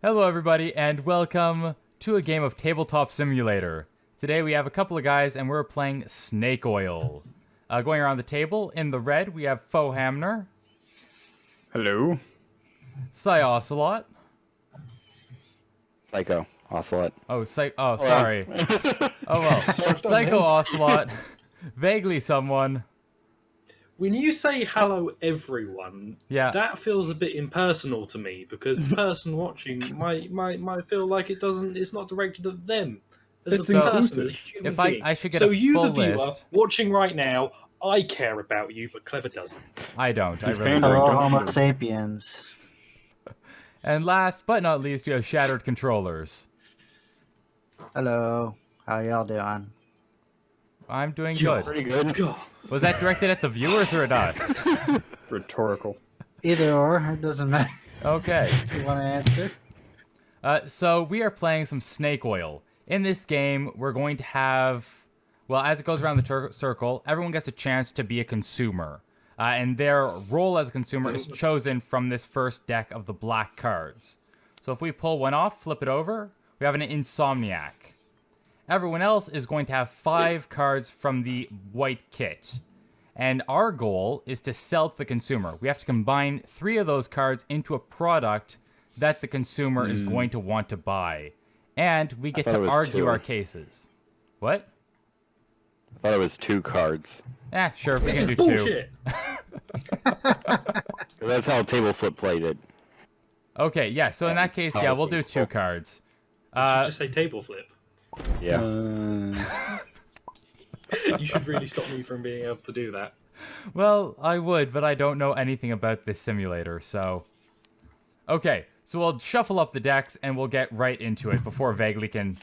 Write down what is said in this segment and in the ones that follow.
Hello everybody and welcome to a game of Tabletop Simulator. Today we have a couple of guys and we're playing Snake Oil. Going around the table, in the red we have Faux Hamner. Hello. Ocelot. Psycho Ocelot. Sorry. Oh well. Psycho Ocelot. Vaguely someone. When you say hello everyone, Yeah. that feels a bit impersonal to me because the person watching might feel like it's not directed at them. It's a person, inclusive. as a human If being. I should get so a you, full the viewer, list. watching right now, I care about you, but Clever doesn't. I don't. I He's really pandering, don't. Hello, don't you? Homo sapiens. And last but not least, we have Shattered Controllers. Hello. How y'all doing? I'm doing Yo. good. Pretty good. God. Was that directed at the viewers or at us? Rhetorical. Either or, it doesn't matter Okay. if you want to answer. So we are playing some Snake Oil. In this game, we're going to have, well, as it goes around the circle, everyone gets a chance to be a consumer. And their role as a consumer is chosen from this first deck of the black cards. So if we pull one off, flip it over, we have an Insomniac. Everyone else is going to have 5 cards from the white kit. And our goal is to sell to the consumer. We have to combine 3 of those cards into a product that the consumer is going to want to buy. And we get thought it to was argue 2. our cases. What? I thought it was 2 cards. Sure, we can do This is 2. bullshit. That's how table flip played it. Okay, yeah, so in that case, yeah, we'll do 2 cards. You just say table flip. Yeah. You should really stop me from being able to do that. Well, I would, but I don't know anything about this simulator, so... Okay, so we'll shuffle up the decks, and we'll get right into it before Vaguely can,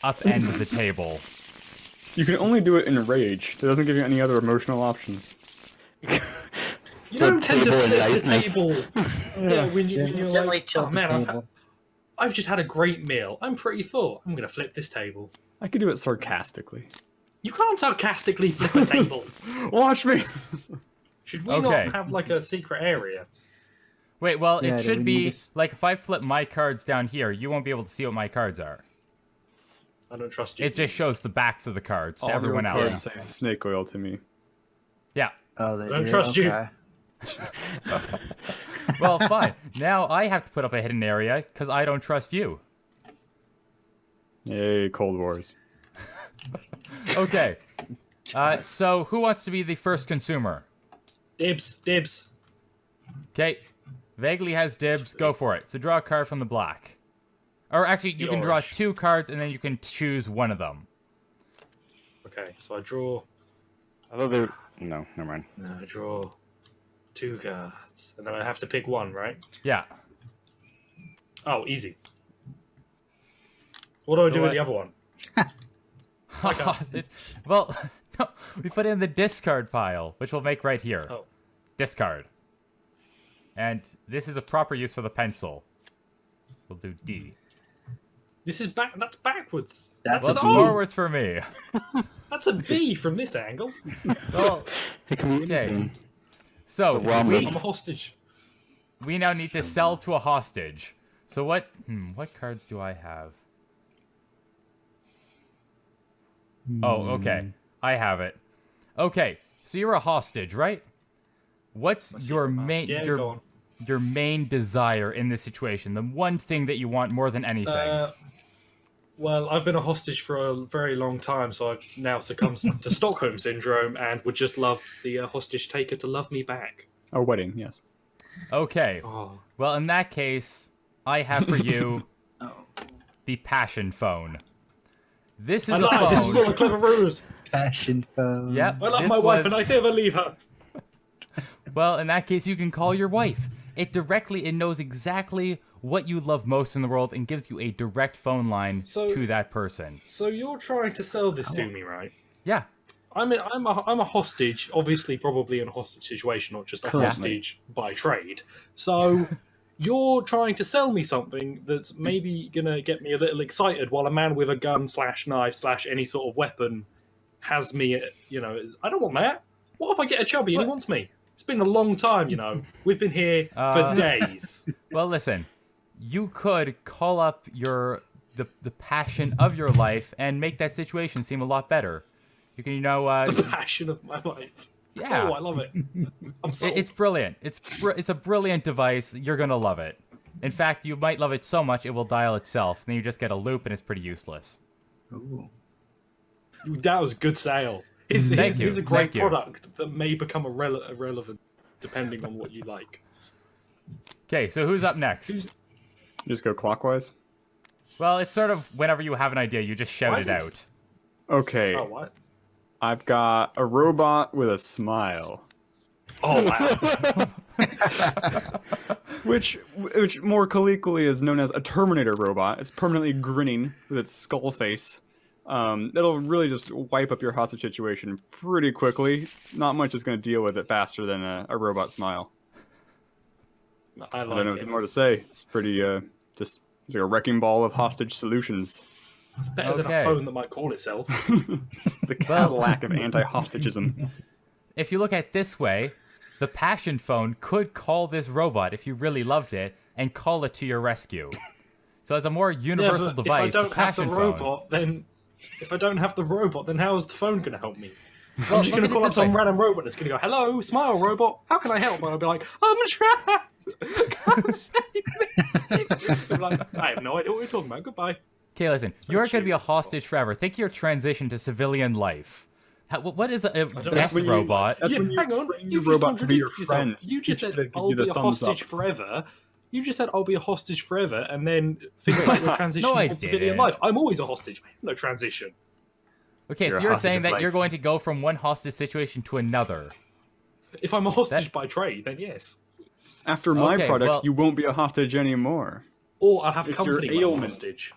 upend the table. You can only do it in rage. It doesn't give you any other emotional options. You don't tend to table and flip the niceness. table. Yeah, when you're Gently like, tilt oh the man, table. I've just had a great meal. I'm pretty full. I'm going to flip this table. I could do it sarcastically. You can't sarcastically flip a table. Watch me! Should we Okay. not have like a secret area? Wait, well, Yeah, it do should we be, need to like, if I flip my cards down here, you won't be able to see what my cards are. I don't trust you. It just shows the backs of the cards to All everyone your else. cards say snake oil to me. Yeah. Oh, they Don't do? trust you. Okay. Well, fine. Now I have to put up a hidden area, because I don't trust you. Yay, Cold Wars. Okay. So who wants to be the first consumer? Dibs, dibs. Okay. Vaguely has dibs. Go for it. So draw a card from the black. Or actually, you The can draw orange. 2 cards, and then you can choose one of them. Okay, so I draw. I thought they were... No, never mind. No, I draw 2 cards, and then I have to pick one, right? Yeah. Oh, easy. What do I So do with what- the other one? Well, no, we put it in the discard pile, which we'll make right here. Oh, Discard. And this is a proper use for the pencil. We'll do D. this is back. That's backwards. That's Well, That's it's an O. forwards for me. That's a V from this angle. Well, It can be okay. anything. So, The wrong we, I'm a hostage. we now need to sell to a hostage. So what cards do I have? Oh, okay. I have it. Okay, so you're a hostage, right? What's your main Yeah, go on. your main desire in this situation? The one thing that you want more than anything. Well, I've been a hostage for a very long time, so I've now succumbed to Stockholm syndrome and would just love the hostage taker to love me back. A wedding, yes. Okay. Oh, Well, in that case, I have for you the passion phone. This is I a lied. This was phone. all a clever ruse. Passion phone. Yep. I love this my wife was- and I never leave her. Well, in that case, you can call your wife. It knows exactly what you love most in the world and gives you a direct phone line So- to that person. So you're trying to sell this to me, right? Yeah. I'm a hostage, obviously, probably in a hostage situation, not just a Currently. hostage by trade. So you're trying to sell me something that's maybe gonna get me a little excited while a man with a gun / knife / any sort of weapon has me. I don't want that. What if I get a chubby and he wants me? It's been a long time, We've been here for days. Well, listen. you could call up the passion of your life and make that situation seem a lot better. You can, The passion of my life. yeah. Oh, I love it. I'm sold. It's brilliant. It's a brilliant device. You're gonna love it. In fact, you might love it so much it will dial itself. Then you just get a loop, and it's pretty useless. Ooh. That was a good sale. Here's a great product that may become irrelevant depending on what you like. Okay, so who's up next? Just go clockwise. Well, it's sort of whenever you have an idea, you just shout it out. Okay. Oh, what? I've got a robot with a smile. Oh, wow. Which more colloquially is known as a Terminator robot. It's permanently grinning with its skull face. That'll really just wipe up your hostage situation pretty quickly. Not much is going to deal with it faster than a robot smile. I I like don't know it. what more to say. It's pretty, just it's like a wrecking ball of hostage solutions. It's better than Okay. a phone that might call itself. The Cadillac of anti-hostagism. If you look at it this way, the Passion Phone could call this robot if you really loved it and call it to your rescue. So as a more universal Yeah, but device, if I don't the have Passion the Phone. robot, then how is the phone going to help me? Well, I'm just going look to at call it up this some way. random robot that's going to go, "Hello, smile robot. How can I help?" And I'll be like, "I'm trapped. Come save me." I'm like, I have no idea what you're talking about. Goodbye. Okay, listen. You're going to be a cheap. hostage forever. Think your transition to civilian life. what is a That's death when you- robot? That's when you hang on. train You your just robot to be your contradicted friend. yourself. You just Teach it said, to give "I'll you the be a thumbs up. hostage forever." You just said, "I'll be a hostage forever," and then think about your transition No, I to civilian didn't. life. I'm always a hostage. I have no transition. Okay, You're so a you're hostage saying of that life. you're going to go from one hostage situation to another. If I'm a hostage by trade, then yes. After my Okay, product, well- you won't be a hostage anymore. Or I'll have It's your company when I'm a ailment. hostage.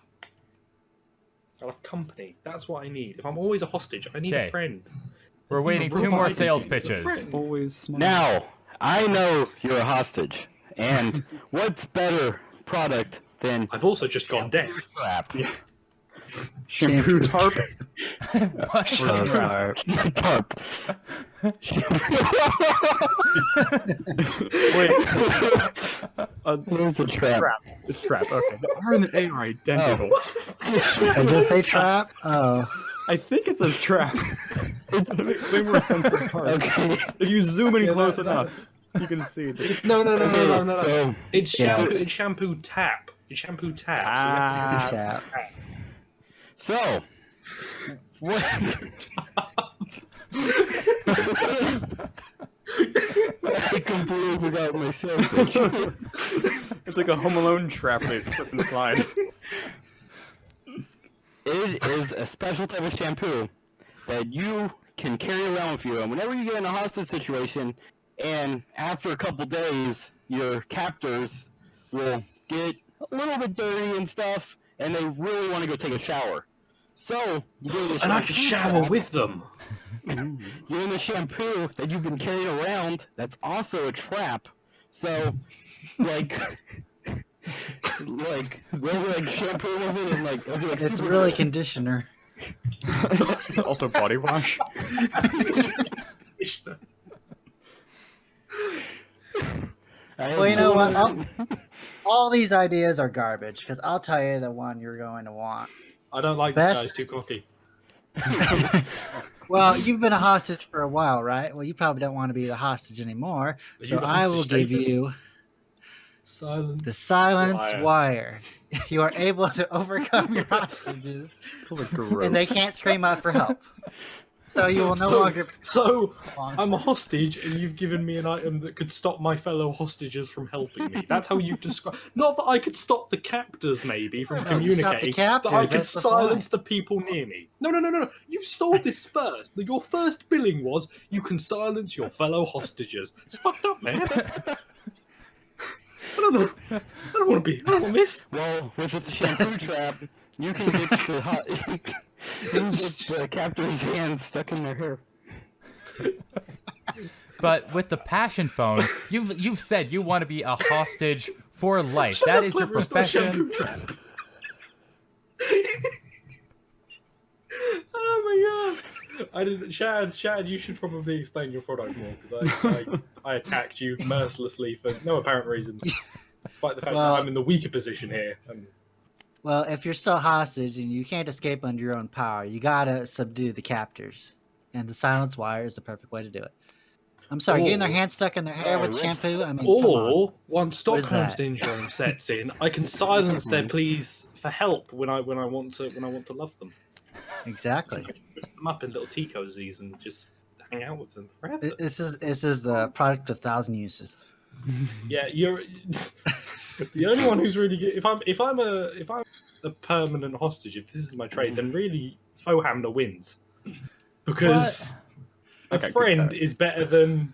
I'll have company. That's what I need. If I'm always a hostage, I need Okay. a friend. We're waiting 2 more Provided sales you need a pitches. friend. Always smile. Now, I know you're a hostage, and what's better product than I've also just gone deaf. crap? Shampoo tarp. Tarp. Wait. It's a trap. It's trap. Okay. The R and the A are identical. Does it say trap? Oh. I think it says trap. It makes way more sense than tarp. Okay. If you zoom in Yeah, close that- enough, you can see it. No. So, It's Yeah. shampoo. It's shampoo tap. It's shampoo tap. So you have to Trap. so, what? I completely forgot my sales pitch. It's like a Home Alone trap they slip and slide. It is a special type of shampoo that you can carry around with you, and whenever you get in a hostage situation, and after a couple days, your captors will get a little bit dirty and stuff, and they really want to go take a shower. So, you get this And I can shower with them. You're in the shampoo that you've been carrying around that's also a trap. So, like, they'll shampoo with it and it'll be It's super really good. conditioner. Also body wash. Well, you know what? All these ideas are garbage, because I'll tell you the one you're going to want. I don't like Best- this guy's too cocky. Well, you've been a hostage for a while, right? Well, you probably don't want to be the hostage anymore. Are you So the I will hostage, give David? you Silence. the silence Wire. wire. You are able to overcome your hostages, and they can't scream out for help. So you will no longer. So I'm a hostage, and you've given me an item that could stop my fellow hostages from helping me. That's how you've described. Not that I could stop the captors, maybe from No, stop the communicating. captors, That I could that's the silence the people near me. No. You sold this first. Your first billing was you can silence your fellow hostages. It's fucked up, man. I don't know. I don't want to be. I don't want this. Well, with the shampoo trap, you can get the hot. You can get the captor's hands stuck in their hair. But with the Passion Phone, you've said you want to be a hostage for life. Shut That up, is your Clever, it's not a shampoo profession. trap. Oh my god! I didn't, Shad. You should probably explain your product more because I attacked you mercilessly for no apparent reason. despite the fact Well- that I'm in the weaker position here. Well, if you're still hostage and you can't escape under your own power, you gotta subdue the captors. And the silence wire is the perfect way to do it. I'm sorry, getting their Or- hands stuck in their hair with rips. shampoo? I mean, come on. Or once Stockholm that? syndrome sets in, I can silence their pleas for help when I want to love them. Exactly. Dress them up in little tea cozies and just hang out with them forever. This is the product of 1,000 uses. Yeah, you're the only one who's really good. If I'm a permanent hostage, if this is my trade, then really Fohamner wins because Okay, a good friend catch. is better than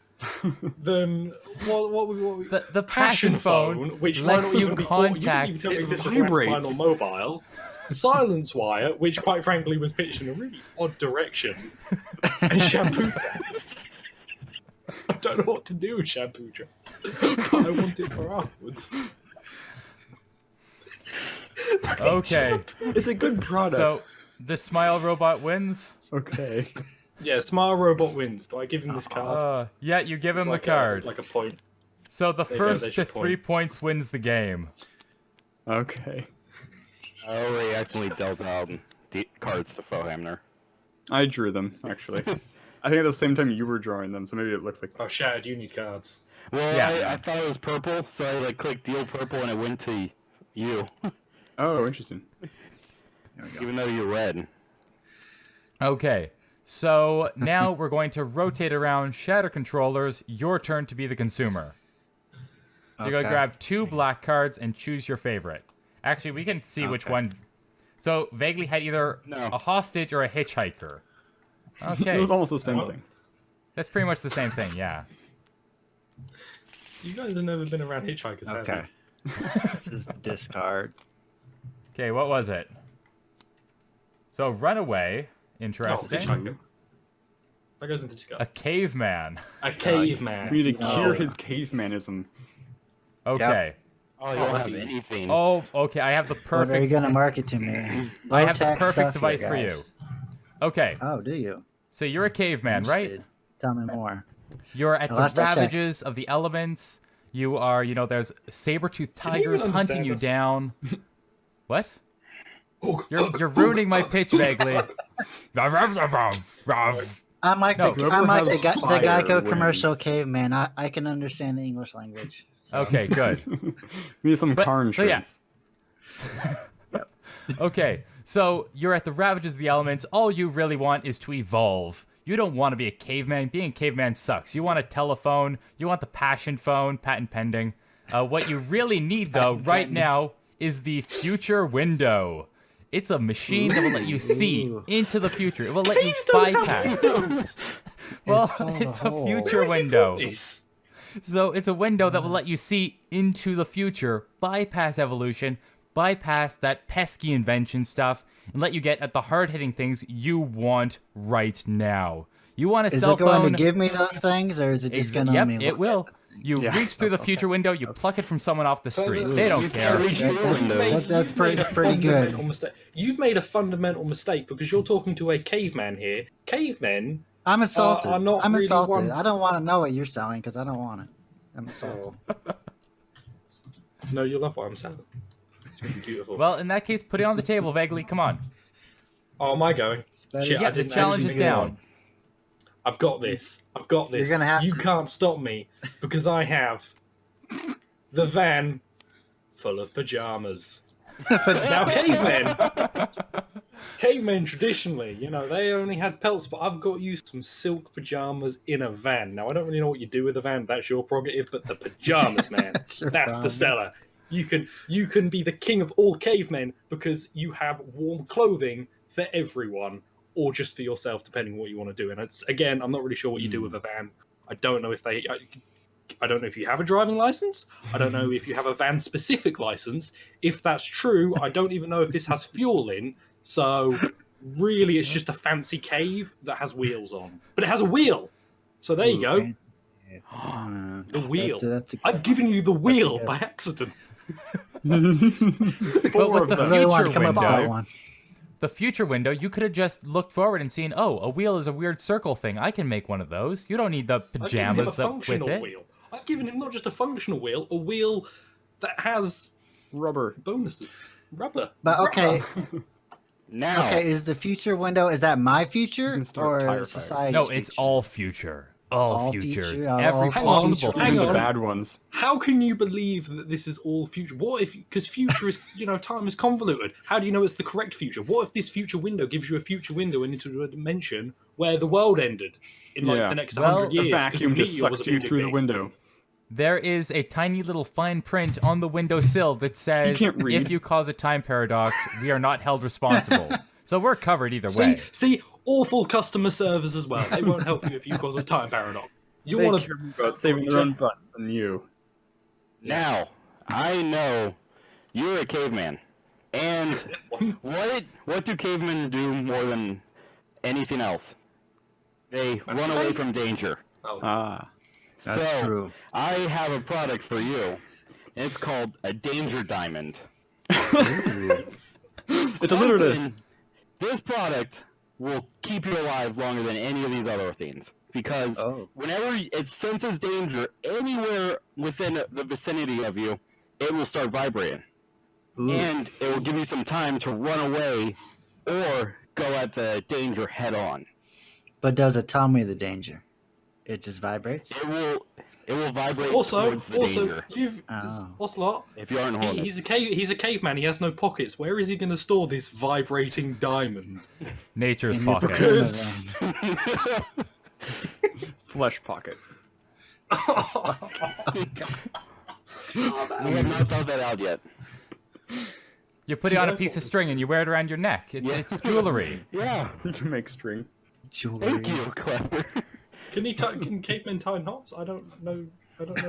what we The passion phone which lets might not you even be contact- You didn't even tell me It if this was vibrates. landline or mobile. Silence wire, which quite frankly was pitched in a really odd direction, and shampoo trap. I don't know what to do with shampoo trap, but I want it for afterwards. Okay. It's a good product. So the smile robot wins. okay. Yeah, Smile Robot wins. Do I give him this card? Yeah, you give him the It's card. like a point. So the There you go, first there's to your 3 point. points wins the game. Okay. I already accidentally dealt out the cards to Fohamner. I drew them, actually. I think at the same time you were drawing them, so maybe it looked like... Oh, Shattered, you need cards. Well, Yeah. I thought it was purple, so I clicked deal purple and it went to you, Oh, interesting. even though you're red. Okay. So now we're going to rotate around shatter controllers. Your turn to be the consumer. So you're going to Okay. grab 2 black cards and choose your favorite. Actually, we can see which Okay. one. So Vaguely had either No. a hostage or a hitchhiker. It Okay. was almost the same Oh. thing. That's pretty much the same thing, yeah. You guys have never been around hitchhikers, have Okay. This is the discard. Okay, what was it? So Runaway, you? Oh, interesting. hitchhiker. That goes into A discard. caveman. A caveman. We need to No. cure his cavemanism. Okay. Oh, you Oh, don't that's have easy. anything. Oh, okay. I have the What are you perfect. gonna market to me? I have the Low-tech perfect stuff device here, for you. guys. Okay, Oh, do you? so you're a caveman, right? Interested. Tell me more. You're at the Last I checked. ravages of the elements. You are, there's saber-toothed Can you even tigers hunting understand you us? down. What? Hook, You're hook, you're hook, ruining my hook. pitch vaguely. I'm like No. the I'm like Whoever the, has the fire Geico commercial wins. caveman. I can understand the English language. So. Okay, good. We need some But- car so yeah. insurance. Okay, so you're at the ravages of the elements. All you really want is to evolve. You don't want to be a caveman. Being a caveman sucks. You want a telephone. You want the passion phone, patent pending. What you really need, though, right now, is the future window. It's a machine that will let you see Ooh. into the future. It will let you Caves don't have bypass. windows. Well, called it's a a hole. future window. This. So it's a window that will let you see into the future, bypass evolution, bypass that pesky invention stuff, and let you get at the hard-hitting things you want right now. You want a Is cell it going phone? to give me those things, or is it just going to Yep, let me? it will. You Yeah. reach through the future window, you pluck it from someone off the street. Ooh. They don't You care. can't reach your window. That's You've pretty- made a pretty good. fundamental mistake. You've made a fundamental mistake because you're talking to a caveman here. Cavemen. I'm insulted. are not I'm really insulted. one- I don't want to know what you're selling because I don't want it. I'm insulted. No, you'll love what I'm saying. It's gonna be beautiful. Well, in that case, put it on the table, vaguely. Come on. Oh, am I going? better- Shit, Yeah, I the didn't challenge is think of down. it. I've got this. I've got this. You're gonna have You to. can't stop me because I have the van full of pajamas. Now, cavemen traditionally, they only had pelts, but I've got you some silk pajamas in a van. Now, I don't really know what you do with a van. That's your prerogative, but the pajamas, man, That's your that's the problem. seller. You can be the king of all cavemen because you have warm clothing for everyone, or just for yourself, depending on what you want to do. And again, I'm not really sure what you do with a van. I don't know if I don't know if you have a driving license. I don't know if you have a van-specific license. If that's true, I don't even know if this has fuel in. So really, it's just a fancy cave that has wheels on. But it has a wheel. So there you go. The wheel. That's a, I've given you the wheel good. by accident. But with the I really want future to come up with that window, one. the future window, you could have just looked forward and seen, oh, a wheel is a weird circle thing. I can make one of those. You don't need the I've given him a pajamas with functional it. wheel. I've given him not just a functional wheel, a wheel that has Rubber. bonuses. Rubber. But okay, Now, okay, is the future window, is that my You future can start tire or fires. society's No, it's future? all future. All futures. future, Every all possible future. Hang Even the on. bad ones. How can you believe that this is all future? What if, because future is, time is convoluted. How do you know it's the correct future? What if this future window gives you a future window into a dimension where the world ended in like Yeah. the next Well, 100 A years? 'cause vacuum the just meteor was sucks a you big through the thing? window. There is a tiny little fine print on the windowsill that says, can't read. if you cause a time paradox, we are not held responsible. So we're covered either way. See, awful customer service as well. They won't help you if you cause a time paradox. You They want care to more about saving their own butts than you. now, I know you're a caveman, and what do cavemen do more than anything else? They run away Masturbate? from danger. Ah. That's so, true. I have a product for you. It's called a danger diamond. It's alliterative. Something- This product will keep you alive longer than any of these other things. Because Oh. whenever it senses danger anywhere within the vicinity of you, it will start vibrating. Ooh. And it will give you some time to run away or go at the danger head on. But does it tell me the danger? It just vibrates? It will vibrate Also, towards the danger. Oh. Ocelot. If you aren't horny. He's a caveman. He has no pockets. Where is he going to store this vibrating diamond? Nature's In your pocket. Because- Flesh pocket. We have not thought that out yet. You put it on a piece of string and you wear it around your neck. It's jewelry. Yeah. You can make string. Jewelry. Thank you, clever. Can cavemen tie knots? I don't know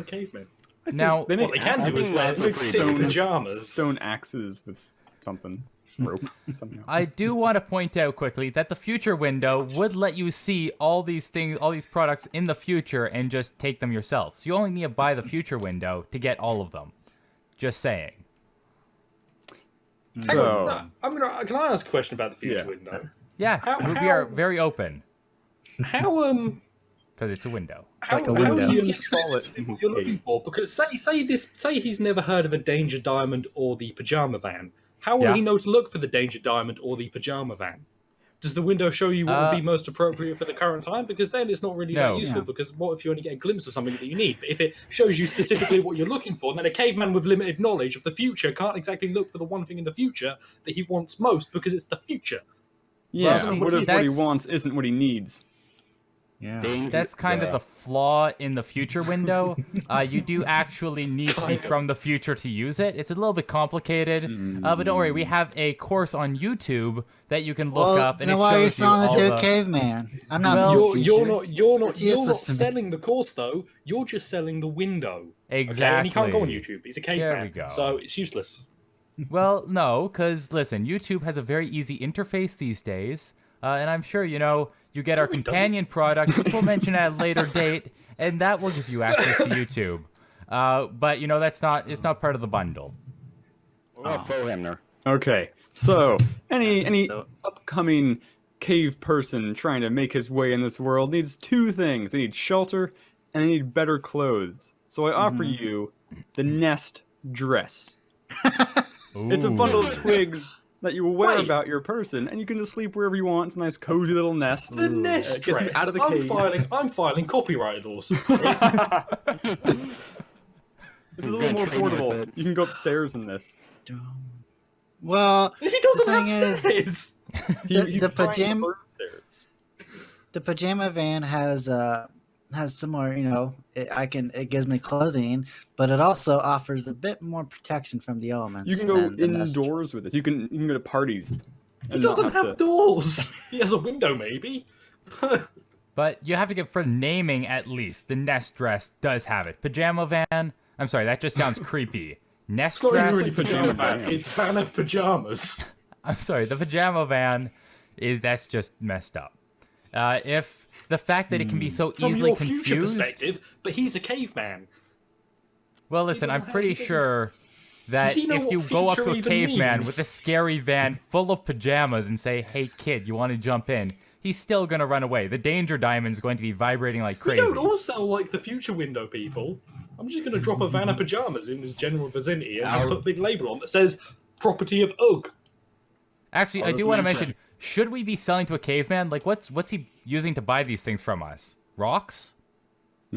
cavemen. Now, They What make they can do is think wear that's a like pretty sick decent- pajamas. stone axes with something. Rope somehow. I do want to point out quickly that the future window would let you see all these things, all these products in the future and just take them yourself. So you only need to buy the future window to get all of them. Just saying. Hang on, So, no, can I ask a question about the future Yeah. window? Yeah, we How- are very open How because it's a window. Like a how window. do you you get install it in what his you're looking cave. for? Because say he's never heard of a danger diamond or the pajama van. How will Yeah. he know to look for the danger diamond or the pajama van? Does the window show you what would be most appropriate for the current time? Because then it's not really No. that useful. Yeah. Because what if you only get a glimpse of something that you need? But if it shows you specifically what you're looking for, then a caveman with limited knowledge of the future can't exactly look for the one thing in the future that he wants most because it's the future. Yeah, see, what if what he that's- wants isn't what he needs? Yeah. Danger- That's kind of the flaw in the future window. You do actually need to be Kind of. from the future to use it. It's a little bit complicated, but don't worry. We have a course on YouTube that you can look up, and then it why are you shows you selling all it to the. a caveman? I'm not Well, from the You're future. you're not It's useless to me. selling the course though. You're just selling the window. Okay? Exactly. And he can't go on YouTube. He's a caveman. There we go. So it's useless. Well, no, because listen, YouTube has a very easy interface these days, and I'm sure you get our No, it doesn't. companion product, which we'll mention at a later date, and that will give you access to YouTube. But it's not part of the bundle. What about Fohamner? Okay, so any So- upcoming cave person trying to make his way in this world needs two things. They need shelter and they need better clothes. So I offer you the nest dress. It's a bundle of twigs that you will wear Wait. about your person, and you can just sleep wherever you want. It's a nice cozy little nest. The nest It gets you dress. out of the I'm cave. filing copyright lawsuit. It's a little more Train with portable. it. You can go upstairs in this. Well, he doesn't The have thing is- stairs. The trying to pajama- learn stairs. the pajama van has similar, it gives me clothing, but it also offers a bit more protection from the elements. You can go than the nest indoors with this. You can go to parties. He and not doesn't have to- doors. He has a window, maybe. But you have to get, for naming at least, the nest dress does have it. Pajama van. I'm sorry, that just sounds creepy. Nest It's not dress. even really Pajama pajama van. van. It's van of pajamas. I'm sorry, the pajama van that's just messed up. If the fact that it can be so From easily your future confused. perspective, but he's a caveman. Well, listen, I'm doesn't have- pretty he doesn't- sure that he know if what you go up to future a even caveman means? with a scary van full of pajamas and say, "Hey, kid, you want to jump in?" He's still gonna run away. The danger diamond's going to be vibrating like We crazy. don't all sell like the future window people. I'm just going to drop a van of pajamas in this general vicinity and Ow. put a big label on that says "Property of Ugg." Actually, I do want to mention: should we be selling to a caveman? Like, what's he using to buy these things from us? Rocks? I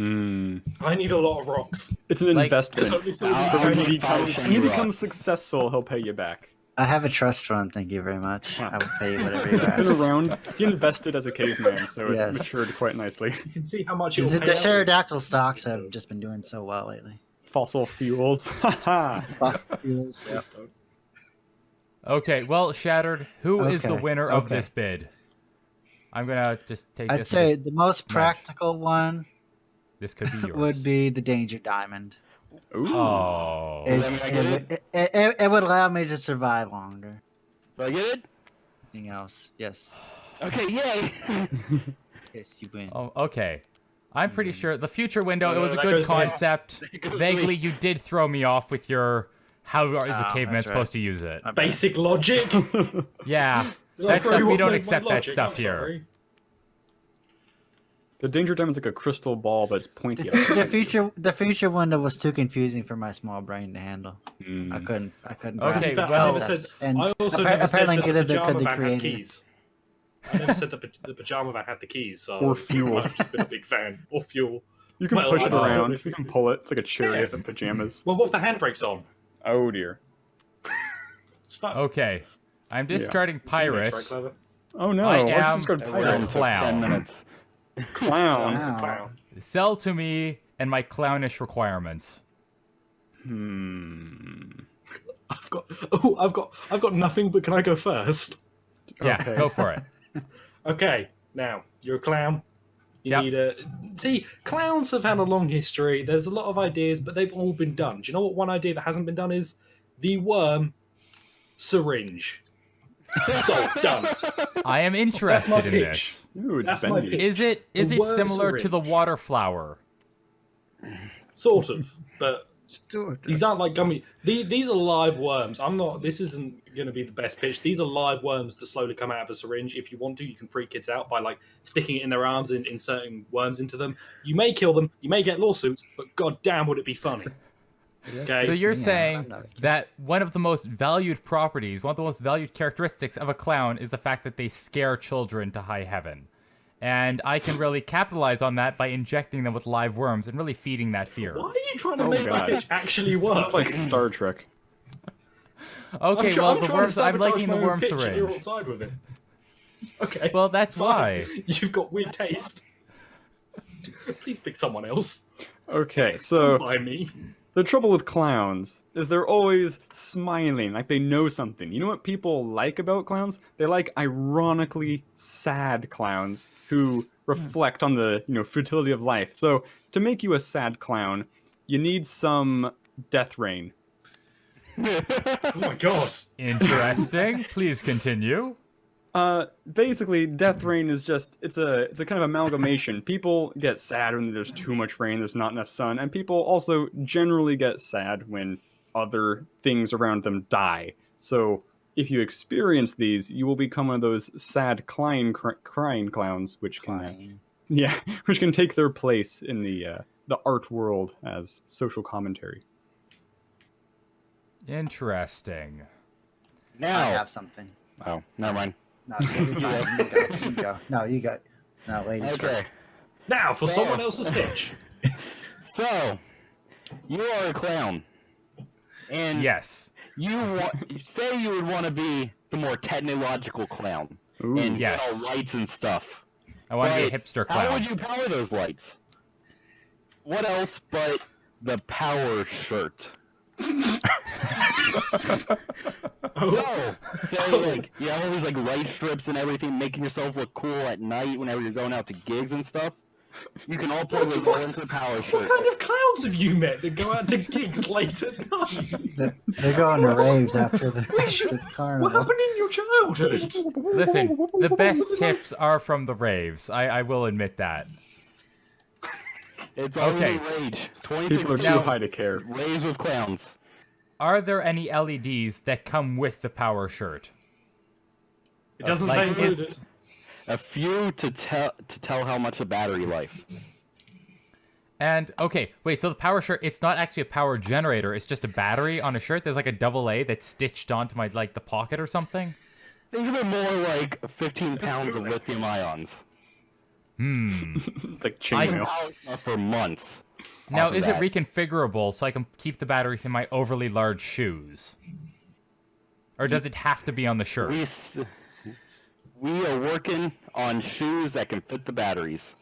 need a lot of rocks. It's an Like- investment. There's only so I'll- many I'll When take pajamas. five he shiny becomes rocks. successful, he'll pay you back. I have a trust fund. Thank you very much. I will pay you whatever you It's been ask. around. He invested as a caveman, so it's Yes. matured quite nicely. You can see how much it will The pay out. pterodactyl stocks have just been doing so well lately. Fossil fuels. Haha. Fossil fuels. Okay, well, Shattered, who is the Okay, winner of okay. this bid? I'm gonna just take I'd this. say and the most nudge. practical one this could be yours. would be the danger diamond. Ooh. Oh. It, that mean I get it would allow me to survive longer. Do I get it? Anything else? Yes. Okay, yay! Yes, you win. Oh, okay. I'm pretty sure the future window. No, It was a that good goes to him. concept. That goes to Vaguely, me. you did throw me off with your how is a Oh, caveman that's supposed right. to use it? My bad. Basic logic. Yeah, Did I that throw stuff you we off don't my accept that logic? stuff I'm here. sorry. The danger diamond's like a crystal ball, but it's pointy. The future window was too confusing for my small brain to handle. Mm. I couldn't. Okay, grasp well- I the never concepts. said. And I also appa- never said apparently that the neither could pajama the van had creator. keys. I never said the pajama van had the keys. So Or fuel. I've just been a big fan. Or fuel. You can Well, push I it don't know around. if You it- can pull it. It's like a chariot Yeah. of pajamas. Well, what if the handbrake's on? Oh dear. It's fun. Okay, I'm discarding Very pirate. clever. Oh no. I Why'd you am discard a pirate? Round took clown. 10 minutes. Clown. Wow. Clown. Sell to me and my clownish requirements. I've got nothing. But can I go first? Yeah, Okay. go for it. Okay. Now you're a clown. You Yep. need a see. Clowns have had a long history. There's a lot of ideas, but they've all been done. Do you know what one idea that hasn't been done is the worm syringe. So done. I am my interested in pitch. this. Ooh, it's That's my bendy. pitch. Is it The worm similar to the syringe. water flower? Sort of, but these aren't like gummy. These are live worms. I'm not. This isn't going to be the best pitch. These are live worms that slowly come out of a syringe. If you want to, you can freak kids out by like sticking it in their arms and inserting worms into them. You may kill them. You may get lawsuits, but god damn, would it be funny? Okay. So you're Yeah, saying I'm not a kid. that one of the most valued properties, one of the most valued characteristics of a clown is the fact that they scare children to high heaven. And I can really capitalize on that by injecting them with live worms and really feeding that fear. Why are you trying to Oh, make my God. pitch actually work? It's like Star Trek. Okay, I'm well, trying the to worms, I'm sabotage liking my the own worm pitch and You're on syringe. side with it. Okay. Well, that's fine. why. You've got weird taste. Please pick someone else. Okay, so By me. the trouble with clowns is they're always smiling, like they know something. You know what people like about clowns? They like ironically sad clowns who reflect on the, futility of life. So to make you a sad clown, you need some death rain. Oh my god. Interesting. Please continue. Basically, death rain is just it's a kind of amalgamation. People get sad when there's too much rain, there's not enough sun, and people also generally get sad when other things around them die. So if you experience these, you will become one of those sad crying clowns, which can Fine. which can take their place in the art world as social commentary. Interesting. I Now. have something. Oh, never mind. No, you go. You go. No, you go. No, ladies Okay. first. Now for someone else's pitch. So, you are a clown. And Yes. you say you would want to be the more technological clown. Ooh. And Yes. get all lights and stuff. I want to be a But hipster How clown. would you power those lights? What else but the power shirt? So, say like you have all these like light strips and everything, making yourself look cool at night whenever you're going out to gigs and stuff. You can all plug those all into the power What shirt. kind of clowns have you met that go out to gigs late at night? They're going to raves after the, Where's your- the What carnival. happened in your childhood? Listen, the best tips are from the raves. I will admit that. It's all Okay. the rage. People are 2016 too high to care. raves with clowns. Are there any LEDs that come with the power shirt? It doesn't Like, say is- included. A few to tell how much a battery life. And okay, wait. So the power shirt, it's not actually a power generator. It's just a battery on a shirt. There's like a double A that's stitched onto my the pocket or something. Think of it more like 15 pounds of lithium ions. It's like I- chainmail. For months. Now, off of is it that. reconfigurable so I can keep the batteries in my overly large shoes? Or does it have to be on the shirt? We are working on shoes that can fit the batteries.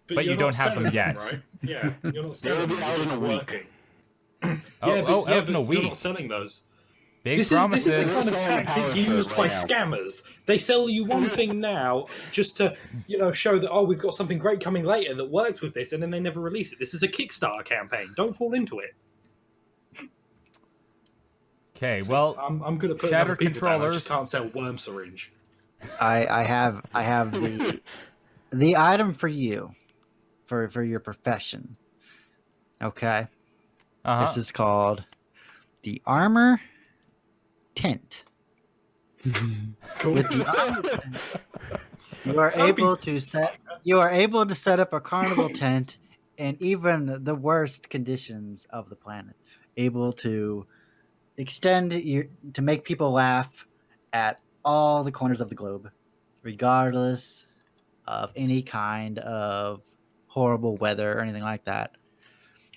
But you're you don't not have them selling yet. right? Yeah, you're not They'll selling be them. out You're in just a week. working. Out in a You're not week. selling those. Big This promises. is the kind of They're selling tactic power used shirt by right now. scammers. They sell you one thing now just to, show that, oh, we've got something great coming later that works with this, and then they never release it. This is a Kickstarter campaign. Don't fall into it. Okay, well, I'm good at putting Shattered other people down. I just controllers. can't sell worm syringe. I have the item for you, for your profession. Okay, this is called the armor tent. Cool. With the armor tent, you are able to set up a carnival tent in even the worst conditions of the planet. Able to to make people laugh at all the corners of the globe, regardless of any kind of horrible weather or anything like that.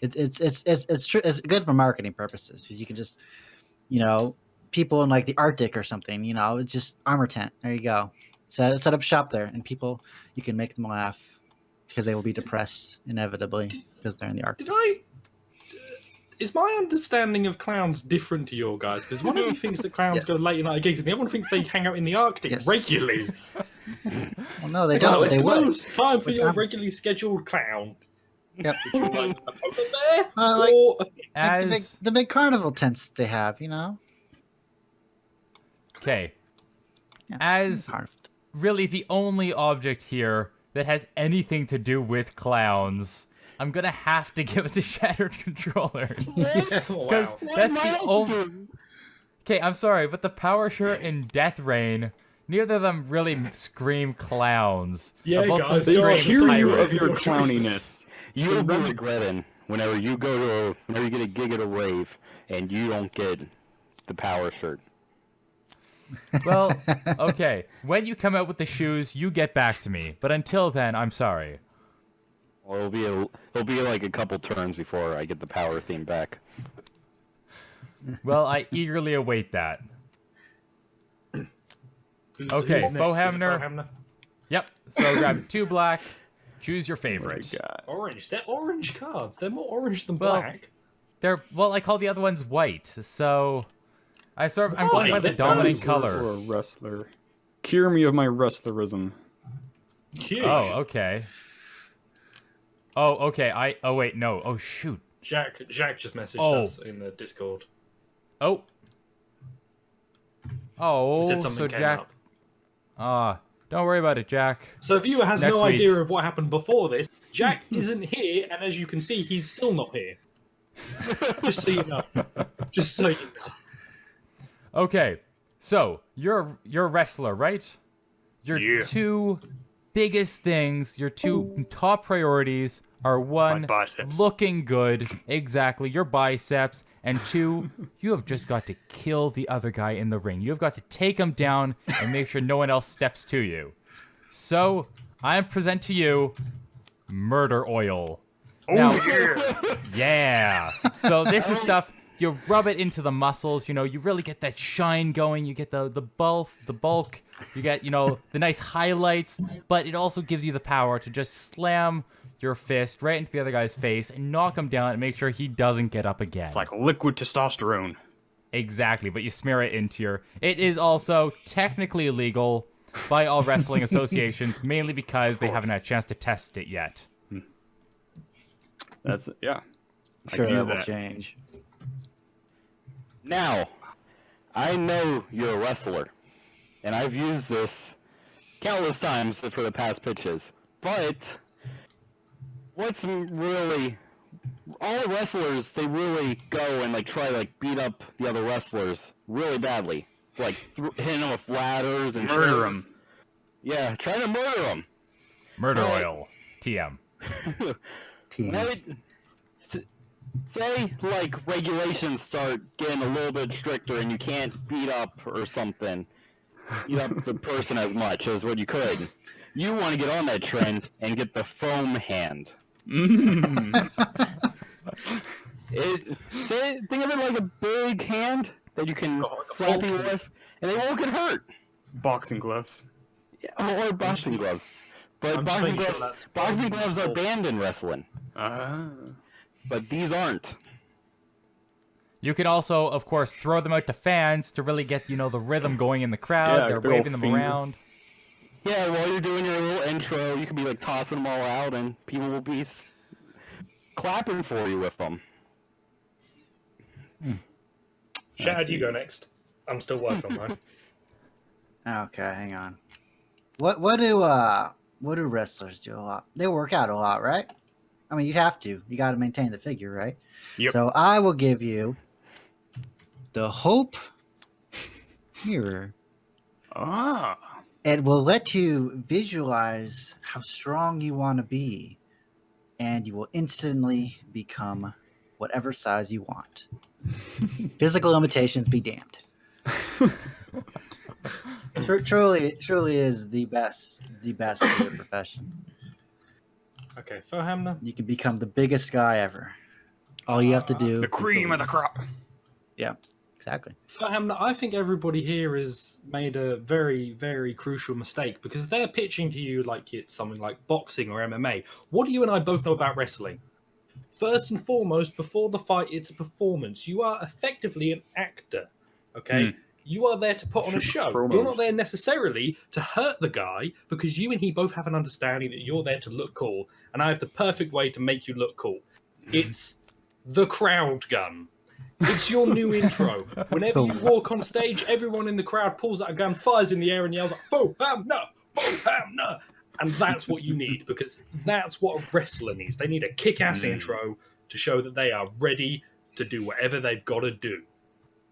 It's good for marketing purposes because you can just, people in like the Arctic or something, it's just armor tent. There you go. Set up shop there, and people, you can make them laugh because they will be depressed inevitably because they're in the Arctic. Is my understanding of clowns different to your guys? Because one of you thinks that clowns go late night gigs, and the other one thinks they hang out in the Arctic Yes. regularly. Well, no, they No, don't. it's They will. closed. Time for But your I'm- regularly scheduled clown. Yep. Would you like a polar bear? Like- or Like as the big carnival tents they have, okay, Yeah, as carnival. really the only object here that has anything to do with clowns, I'm gonna have to give it to Shattered Controllers. Because wow. that's the only. Okay, I'm sorry, but the Power Shirt and Death Rain, neither of them really scream clowns. Yeah, Both of guys, them They Scream accuse you pirate. of your Your choices. clowniness. You'll be regretting whenever you get a gig at a rave and you don't get the power shirt. Well, okay. When you come out with the shoes, you get back to me. But until then, I'm sorry. Well, it'll be like a couple turns before I get the power theme back. Well, I eagerly await that. Okay, Who's next? Is it Fohamner. Fohamner? Yep. So grab 2 black. Choose your Oh my favorite. God. Orange. They're orange cards. They're more orange than Well, black. I call the other ones white. So I'm going by Why? the They're dominant Wrestler color. Or a wrestler. Cure me of my wrestlerism. Cute. Oh, okay. Oh, okay. Oh, wait, no. Oh, shoot. Jack just messaged Oh. us in the Discord. Oh. Oh, He said something so came Jack. up. Don't worry about it, Jack. So the viewer has Next no week. idea of what happened before this. Jack isn't here, and as you can see, he's still not here. Just so you know. Just so you know. Okay, so you're a wrestler, right? Your Yeah. 2 biggest things, your 2 top priorities are 1, My biceps. looking good, exactly, your biceps, and 2, you have just got to kill the other guy in the ring. You have got to take him down and make sure no one else steps to you. So, I present to you murder oil. Now, yeah. So this is stuff you rub it into the muscles. You really get that shine going. You get the bulk. You get the nice highlights. But it also gives you the power to just slam your fist right into the other guy's face and knock him down and make sure he doesn't get up again. It's like liquid testosterone. Exactly. But you smear it into your. It is also technically illegal by all wrestling associations, mainly because they haven't had a chance to test it yet. That's yeah. I Sure, can use that will that. change. Now, I know you're a wrestler, and I've used this countless times for the past pitches. But what's really all the wrestlers? They really go and try to beat up the other wrestlers really badly, hitting them with ladders and Murder chairs. them. Yeah, trying to murder them. Murder Well- oil. TM. team. What? Say, like, regulations start getting a little bit stricter and you can't beat up or something. Beat up the person as much as what you could. You want to get on that trend and get the foam hand. Mm. Think of it like a big hand that you can slap people with, and they won't get hurt. Boxing gloves. Yeah, or boxing gloves. But I'm boxing pretty sure gloves, that's are banned in wrestling. Ah. But these aren't. You can also, of course, throw them out to fans to really get, the rhythm going in the crowd. Yeah, They're big ol' waving them finger. around. Yeah, while you're doing your little intro, you can be like tossing them all out, and people will be clapping for you with them. Shad, you go next. I'm still working on mine. Okay, hang on. What do wrestlers do a lot? They work out a lot, right? I mean, you'd have to. You got to maintain the figure, right? Yep. So I will give you the Hope Mirror. Ah. It will let you visualize how strong you want to be, and you will instantly become whatever size you want. Physical limitations be damned. Truly is the best in the profession. Okay, Fohamna. You can become the biggest guy ever. All you have to do. The cream of the crop. Yeah, exactly. Fohamna, I think everybody here has made a very, very crucial mistake because they're pitching to you like it's something like boxing or MMA. What do you and I both know about wrestling? First and foremost, before the fight, it's a performance. You are effectively an actor, okay? You are there to put on a show. Promos. You're not there necessarily to hurt the guy because you and he both have an understanding that you're there to look cool, and I have the perfect way to make you look cool. It's the crowd gun. It's your new intro. Whenever you walk on stage, everyone in the crowd pulls out a gun, fires in the air, and yells, "Fohamna! Fohamna!" And that's what you need, because that's what a wrestler needs. They need a kick-ass intro to show that they are ready to do whatever they've got to do,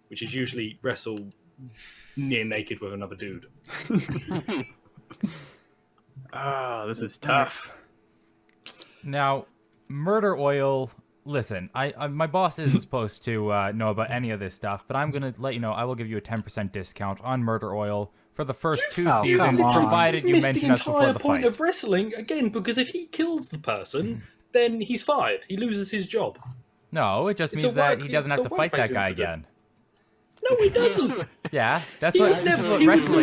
which is usually wrestle near naked with another dude. Ah, this is tough. Now, Murder Oil. Listen, I my boss isn't supposed to know about any of this stuff, but I'm gonna let you know. I will give you a 10% discount on Murder Oil for the first 2 seasons, come on. provided you You've missed mention the us before entire the point fight. of wrestling again, because if he kills the person, then he's fired. He loses his job. No, it just It's means a that work- he doesn't it's have a to fight that workplace guy incident. again. No, he doesn't. Yeah, that's He what would this is never- what he would wrestling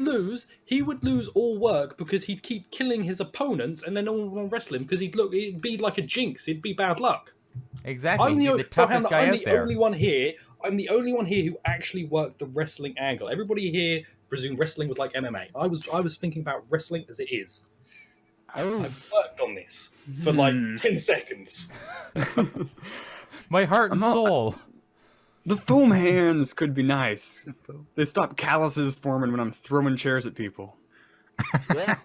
lose- is. He would lose all work because he'd keep killing his opponents, and then no one would wrestle him because it'd be like a jinx. It'd be bad luck. Exactly. I'm He's the toughest guy I'm out the there. only one here. I'm the only one here who actually worked the wrestling angle. Everybody here presumed wrestling was like MMA. I was thinking about wrestling as it is. I've worked on this for like 10 seconds. My heart and I'm not- soul. The foam hands could be nice. They stop calluses forming when I'm throwing chairs at people. Yeah.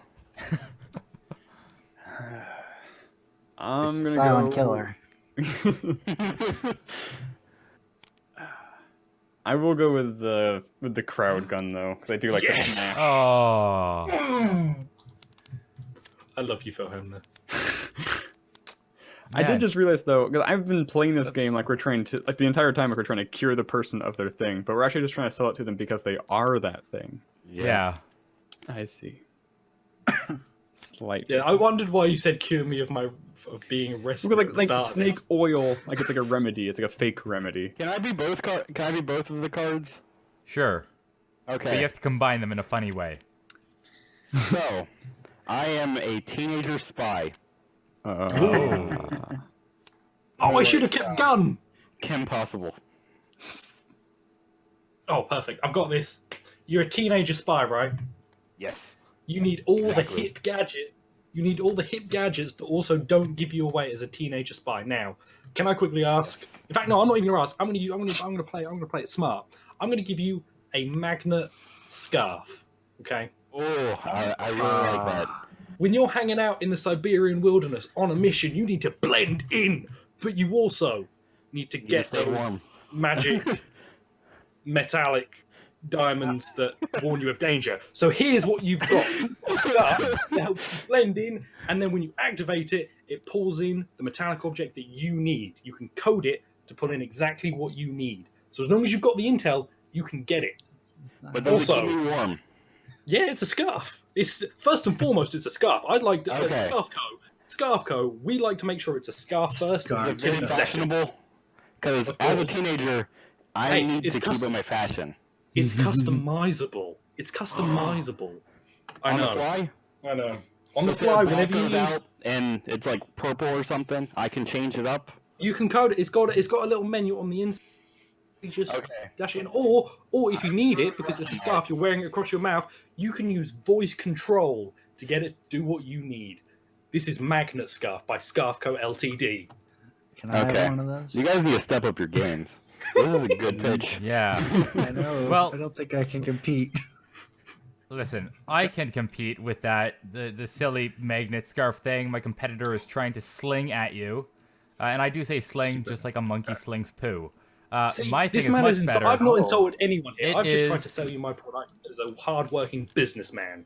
I'm gonna Silent go. killer. I will go with the crowd gun though, because I do like the Yes! smash. Oh. I love you, Phil Homer. I did just realize though, because I've been playing this game like we're trying to, like the entire time, like we're trying to cure the person of their thing, but we're actually just trying to sell it to them because they are that thing. Yeah. I see. Slight. Yeah, I wondered why you said cure me of being a wrestler. Because at the like start of snake this. oil, like it's like a remedy. It's like a fake remedy. Can I be both? Can I be both of the cards? Sure. But Okay. you have to combine them in a funny way. So, I am a teenager spy. Oh, I should have kept gun. Kim Possible. Oh, perfect. I've got this. You're a teenager spy, right? Yes. You need all Exactly. the hip gadgets. You need all the hip gadgets that also don't give you away as a teenager spy. Now, can I quickly ask? In fact, no, I'm not even gonna ask. I'm gonna play it smart. I'm gonna give you a magnet scarf. Okay. Oh, I really like that. When you're hanging out in the Siberian wilderness on a mission, you need to blend in, but you also need to get stay those warm. magic metallic diamonds that warn you of danger. So here's what you've got. Stuff that helps you blend in, and then when you activate it, it pulls in the metallic object that you need. You can code it to pull in exactly what you need. So as long as you've got the intel, you can get it. But does Also- it keep me warm? Yeah, it's a scarf. It's first and foremost, it's a scarf. I'd like to Okay. Scarf Co. We like to make sure it's a scarf first. Scarf. And Is it very then second. fashionable? Because Of as a course. teenager, I Hey, need it's to keep custom. up my fashion. It's customizable. It's customizable. I On know. the fly? I know. On the So fly, if that whenever you goes need, out and it's like purple or something, I can change it up. you can code it. It's got a little menu on the inside. You just Okay. dash it in, or if you need it because it's a scarf, you're wearing it across your mouth. You can use voice control to get it to do what you need. This is Magnet Scarf by Scarf Co. Ltd. Can I Okay. have one of those? You guys need to step up your games. This is a good pitch. Yeah. I know. Well- I don't think I can compete. Listen, I can compete with that. The silly magnet scarf thing my competitor is trying to sling at you. And I do say sling just like a monkey slings poo. See, My thing this is man much is better. I've not insulted anyone here. It I've just tried is- to sell you my product as a hard-working businessman.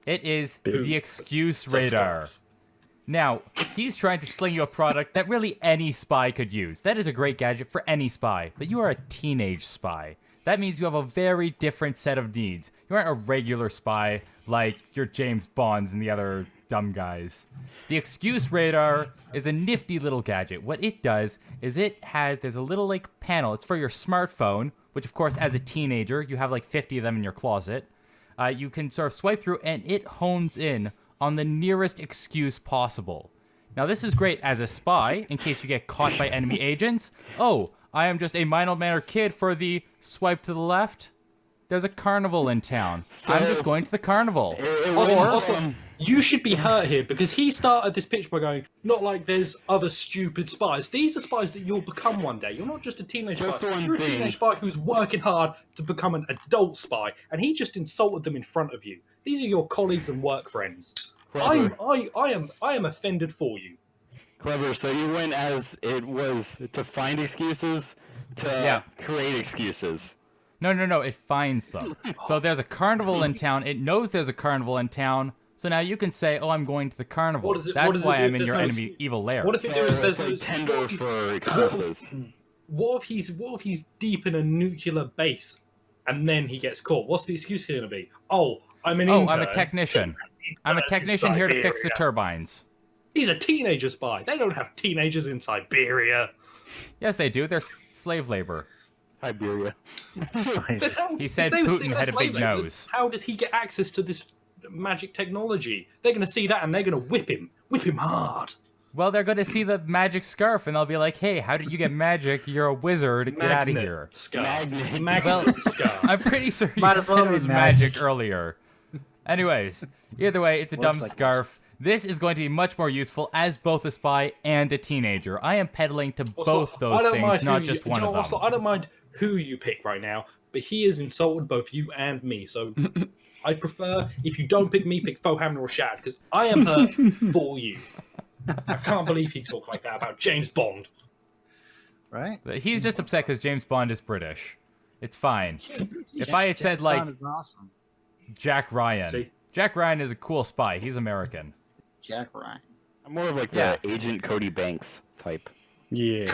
It is Poo. the excuse So radar. scarves. Now, he's trying to sling you a product that really any spy could use. That is a great gadget for any spy, but you are a teenage spy. That means you have a very different set of needs. You aren't a regular spy like your James Bonds and the other dumb guys. The excuse radar is a nifty little gadget. What it does is there's a little like panel. It's for your smartphone, which of course as a teenager, you have like 50 of them in your closet. You can sort of swipe through and it hones in on the nearest excuse possible. Now this is great as a spy in case you get caught by enemy agents. Oh, I am just a mild-mannered kid for the swipe to the left. There's a carnival in town. I'm just going to the carnival. It Also, wasn't also, from- you should be hurt here because he started this pitch by going, not like there's other stupid spies. These are spies that you'll become one day. You're not just a teenage Just spy. one You're a thing. teenage spy who's working hard to become an adult spy, and he just insulted them in front of you. These are your colleagues and work friends. Clever. I am offended for you. Clever. So you went as it was to find excuses to Yeah. create excuses. No, it finds them. So there's a carnival in town. It knows there's a carnival in town. So now you can say, oh, I'm going to the carnival. What does it That's do why if I'm in there's your no enemy excuse? evil lair. What if it So is there's it's no like tender for excuses. What if he's deep in a nuclear base, and then he gets caught? What's the excuse going to be? Oh, I'm an Oh, intern. I'm a technician. I'm a to technician here to fix the Siberia. turbines. He's a teenager spy. They don't have teenagers in Siberia. Yes, they do. They're slave labor. Iberia. Then how- He said if they were Putin seeing had that a big slave labor, nose. How does he get access to this magic technology? They're going to see that and they're going to whip him hard. Well, they're going to see the magic scarf and they'll be like, hey, how did you get magic? You're a wizard. Get out of Magnet here. Scarf. Magnet. Magnet Well, scarf. I'm pretty sure you Might as said well it be was magic. magic earlier. Anyways, either way, it's a dumb Looks like scarf. This is going to be much more useful as both a spy and a teenager. I am peddling to Also, both I those don't mind things, who not you- just do you one know of what, them. also, I don't mind who you pick right now, but he has insulted both you and me. So I prefer if you don't pick me, pick Fohammer or Shad, because I am hurt for you. I can't believe he talked like that about James Bond. Right? He's just upset because James Bond is British. It's fine. If I had said, like, James Bond is awesome. Jack Ryan. See? Jack Ryan is a cool spy. He's American. Jack Ryan. I'm more of like Yeah. the Agent Cody Banks type. Yeah.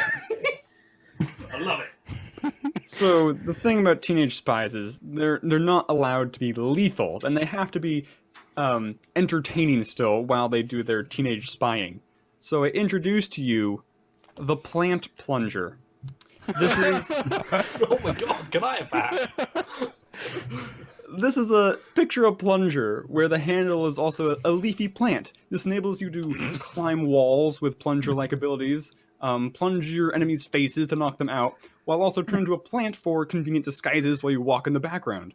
I love it. So the thing about teenage spies is they're not allowed to be lethal, and they have to be entertaining still while they do their teenage spying. So I introduced to you the plant plunger. This is Oh my god, can I have that? this is a picture of plunger where the handle is also a leafy plant. This enables you to climb walls with plunger-like abilities, plunge your enemies' faces to knock them out, while also turn into a plant for convenient disguises while you walk in the background.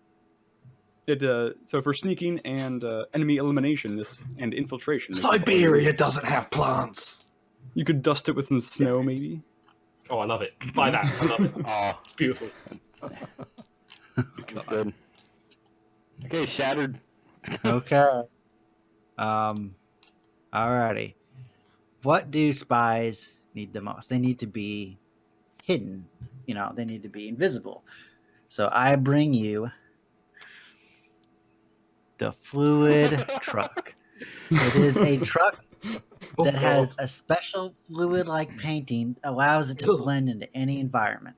So for sneaking and enemy elimination and infiltration. Siberia doesn't have plants. You could dust it with some snow, maybe. Oh, I love it. Buy that. I love it. Oh, It's beautiful. that's good. Okay, shattered. Okay. Alrighty. What do spies need the most? They need to be hidden. You know, they need to be invisible. So I bring you the fluid truck. It is a truck Oh, that has God. a special fluid-like painting that allows it to Ugh. blend into any environment.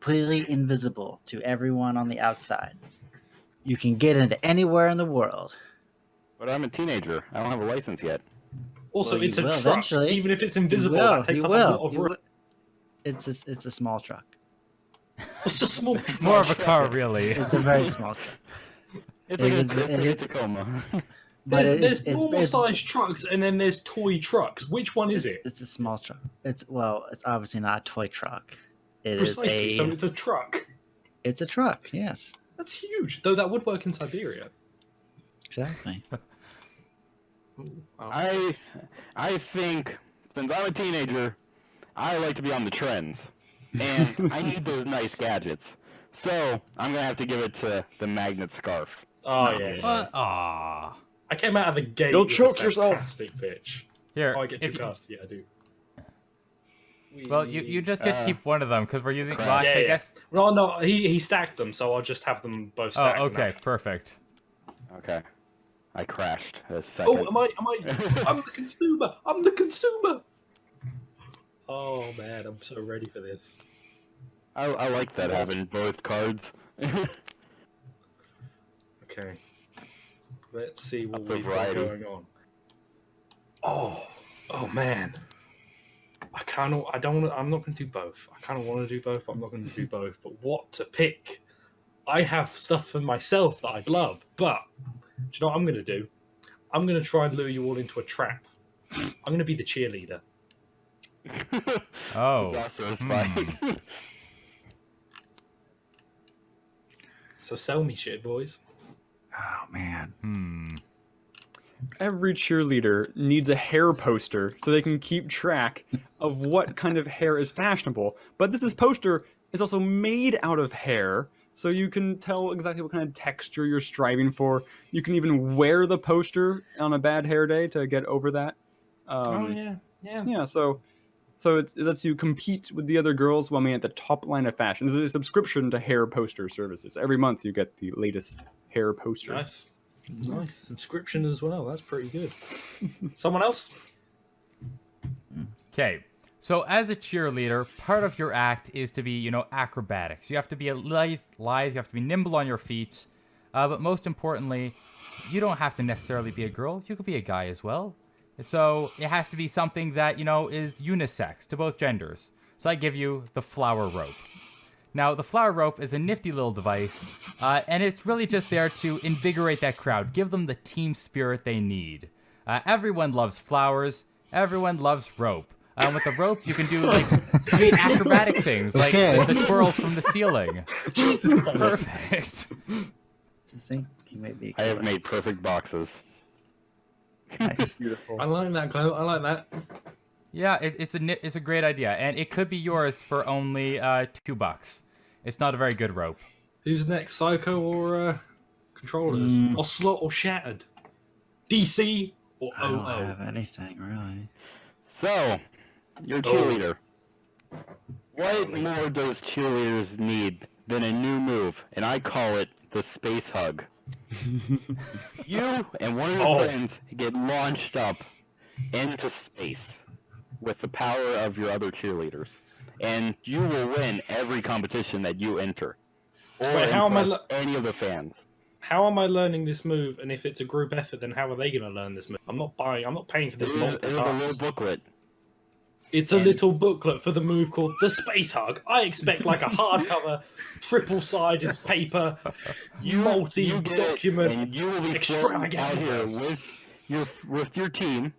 Completely invisible to everyone on the outside. You can get into anywhere in the world. But I'm a teenager. I don't have a license yet. Also, Well, you it's a will truck. eventually. Even if it's You invisible, will. that takes You up a lot will. of You room. will. It's a small truck. It's a small It's more of a car, Yes, really. It's a very small truck. It's It like, is- it's it like a is- Tacoma. But There's normal sized trucks and then there's toy trucks. Which one is it? It's a small truck. It's obviously not a toy truck. It Precisely. is So a. it's a truck. It's a truck. Yes, That's huge. Though that would work in Siberia. exactly. Ooh, wow. I think since I'm a teenager, I like to be on the trends, and I need those nice gadgets. So I'm gonna have to give it to the magnet scarf. Oh, No. yes. What? Aw. I came out of the gate. You'll with a choke yourself. Fantastic pitch. Here, Oh, I get if 2 you- cards. Yeah, I do. well, you just get to keep one of them because we're using. Well, crap. actually, I Yeah. guess. No, no, he stacked them, so I'll just have them both Oh, stacked. okay, now. perfect. Okay, I crashed a second. Oh, am I? I'm the consumer. I'm the consumer. Oh man, I'm so ready for this. I like that having both cards. Okay. Let's see what Up the we've got variety. going on. Oh man. I'm not gonna do both. I kinda wanna do both, but I'm not gonna do both. But what to pick? I have stuff for myself that I'd love, but do you know what I'm gonna do? I'm gonna try and lure you all into a trap. I'm gonna be the cheerleader. Oh. It's also a spy. So sell me shit, boys. Oh man. Hmm. Every cheerleader needs a hair poster so they can keep track of what kind of hair is fashionable. But this poster is also made out of hair, so you can tell exactly what kind of texture you're striving for. You can even wear the poster on a bad hair day to get over that. Oh yeah. Yeah, so it lets you compete with the other girls while being at the top line of fashion. This is a subscription to hair poster services. Every month you get the latest hair poster. Nice. Nice. Subscription as well. That's pretty good. Someone else? Okay. So as a cheerleader, part of your act is to be, acrobatics. You have to be lithe, you have to be nimble on your feet. But most importantly, you don't have to necessarily be a girl. You could be a guy as well. So it has to be something that, is unisex to both genders. So I give you the flower rope. Now, the flower rope is a nifty little device, and it's really just there to invigorate that crowd, give them the team spirit they need. Everyone loves flowers. Everyone loves rope. With the rope, you can do, sweet acrobatic things, like Okay. the twirls from the ceiling. It's perfect. I think he may be. I have made perfect boxes. Nice. Beautiful. I like that, Chloe. I like that. Yeah, it's a great idea, and it could be yours for only $2. It's not a very good rope. Who's next? Psycho or controllers? Ocelot or Shattered? DC or I don't OO? have anything really. So, you're a cheerleader. What more does cheerleaders need than a new move? And I call it the space hug. You and one of your friends get launched up into space with the power of your other cheerleaders. And you will win every competition that you enter. Or Wait, how am I impress any of the fans. How am I learning this move? And if it's a group effort, then how are they going to learn this move? I'm not paying for this It is multiple a little times. booklet. It's a little booklet for the move called the Space Hug. I expect like a hardcover, triple-sided paper, You get it, multi-document and you will be flown out extravaganza. here with your team,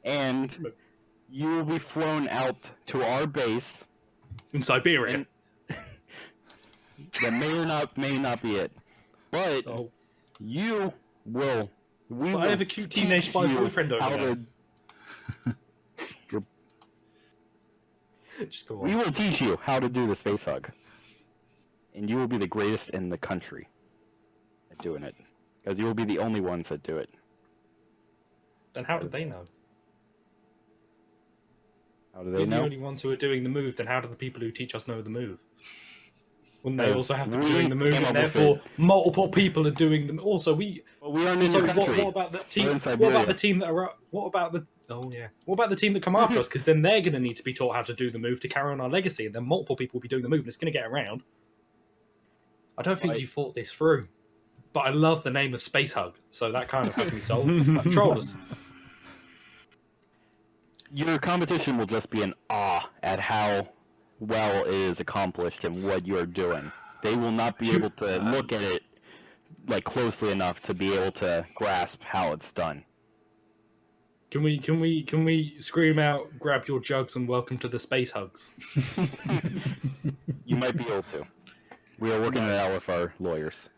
and you will be flown out to our base. In Siberia. And that may not be it, but Oh, you will. We but will I have a cute teenage teach spy you boyfriend over how there. to- Just go We on. will teach you how to do the space hug, and you will be the greatest in the country at doing it, because you will be the only ones that do it. Then how did they know? How do We're they the know? only ones who are doing the move. Then how do the people who teach us know the move? Wouldn't they Yes, also have to be we doing the move, came up and with therefore it. multiple people are doing them? Also, Well, we aren't in So your country. what about the team? We're in What about Siberia. the team that are? What about the? Oh yeah. What about the team that come after us? Because then they're going to need to be taught how to do the move to carry on our legacy, and then multiple people will be doing the move, and it's going to get around. I don't think Right. you thought this through, but I love the name of Space Hug, so that kind of has me sold. Controllers. Your competition will just be in awe at how well it is accomplished and what you are doing. They will not be able to look at it like closely enough to be able to grasp how it's done. Can we scream out, grab your jugs, and welcome to the Space Hugs? You might be able to. We are working it out with our lawyers.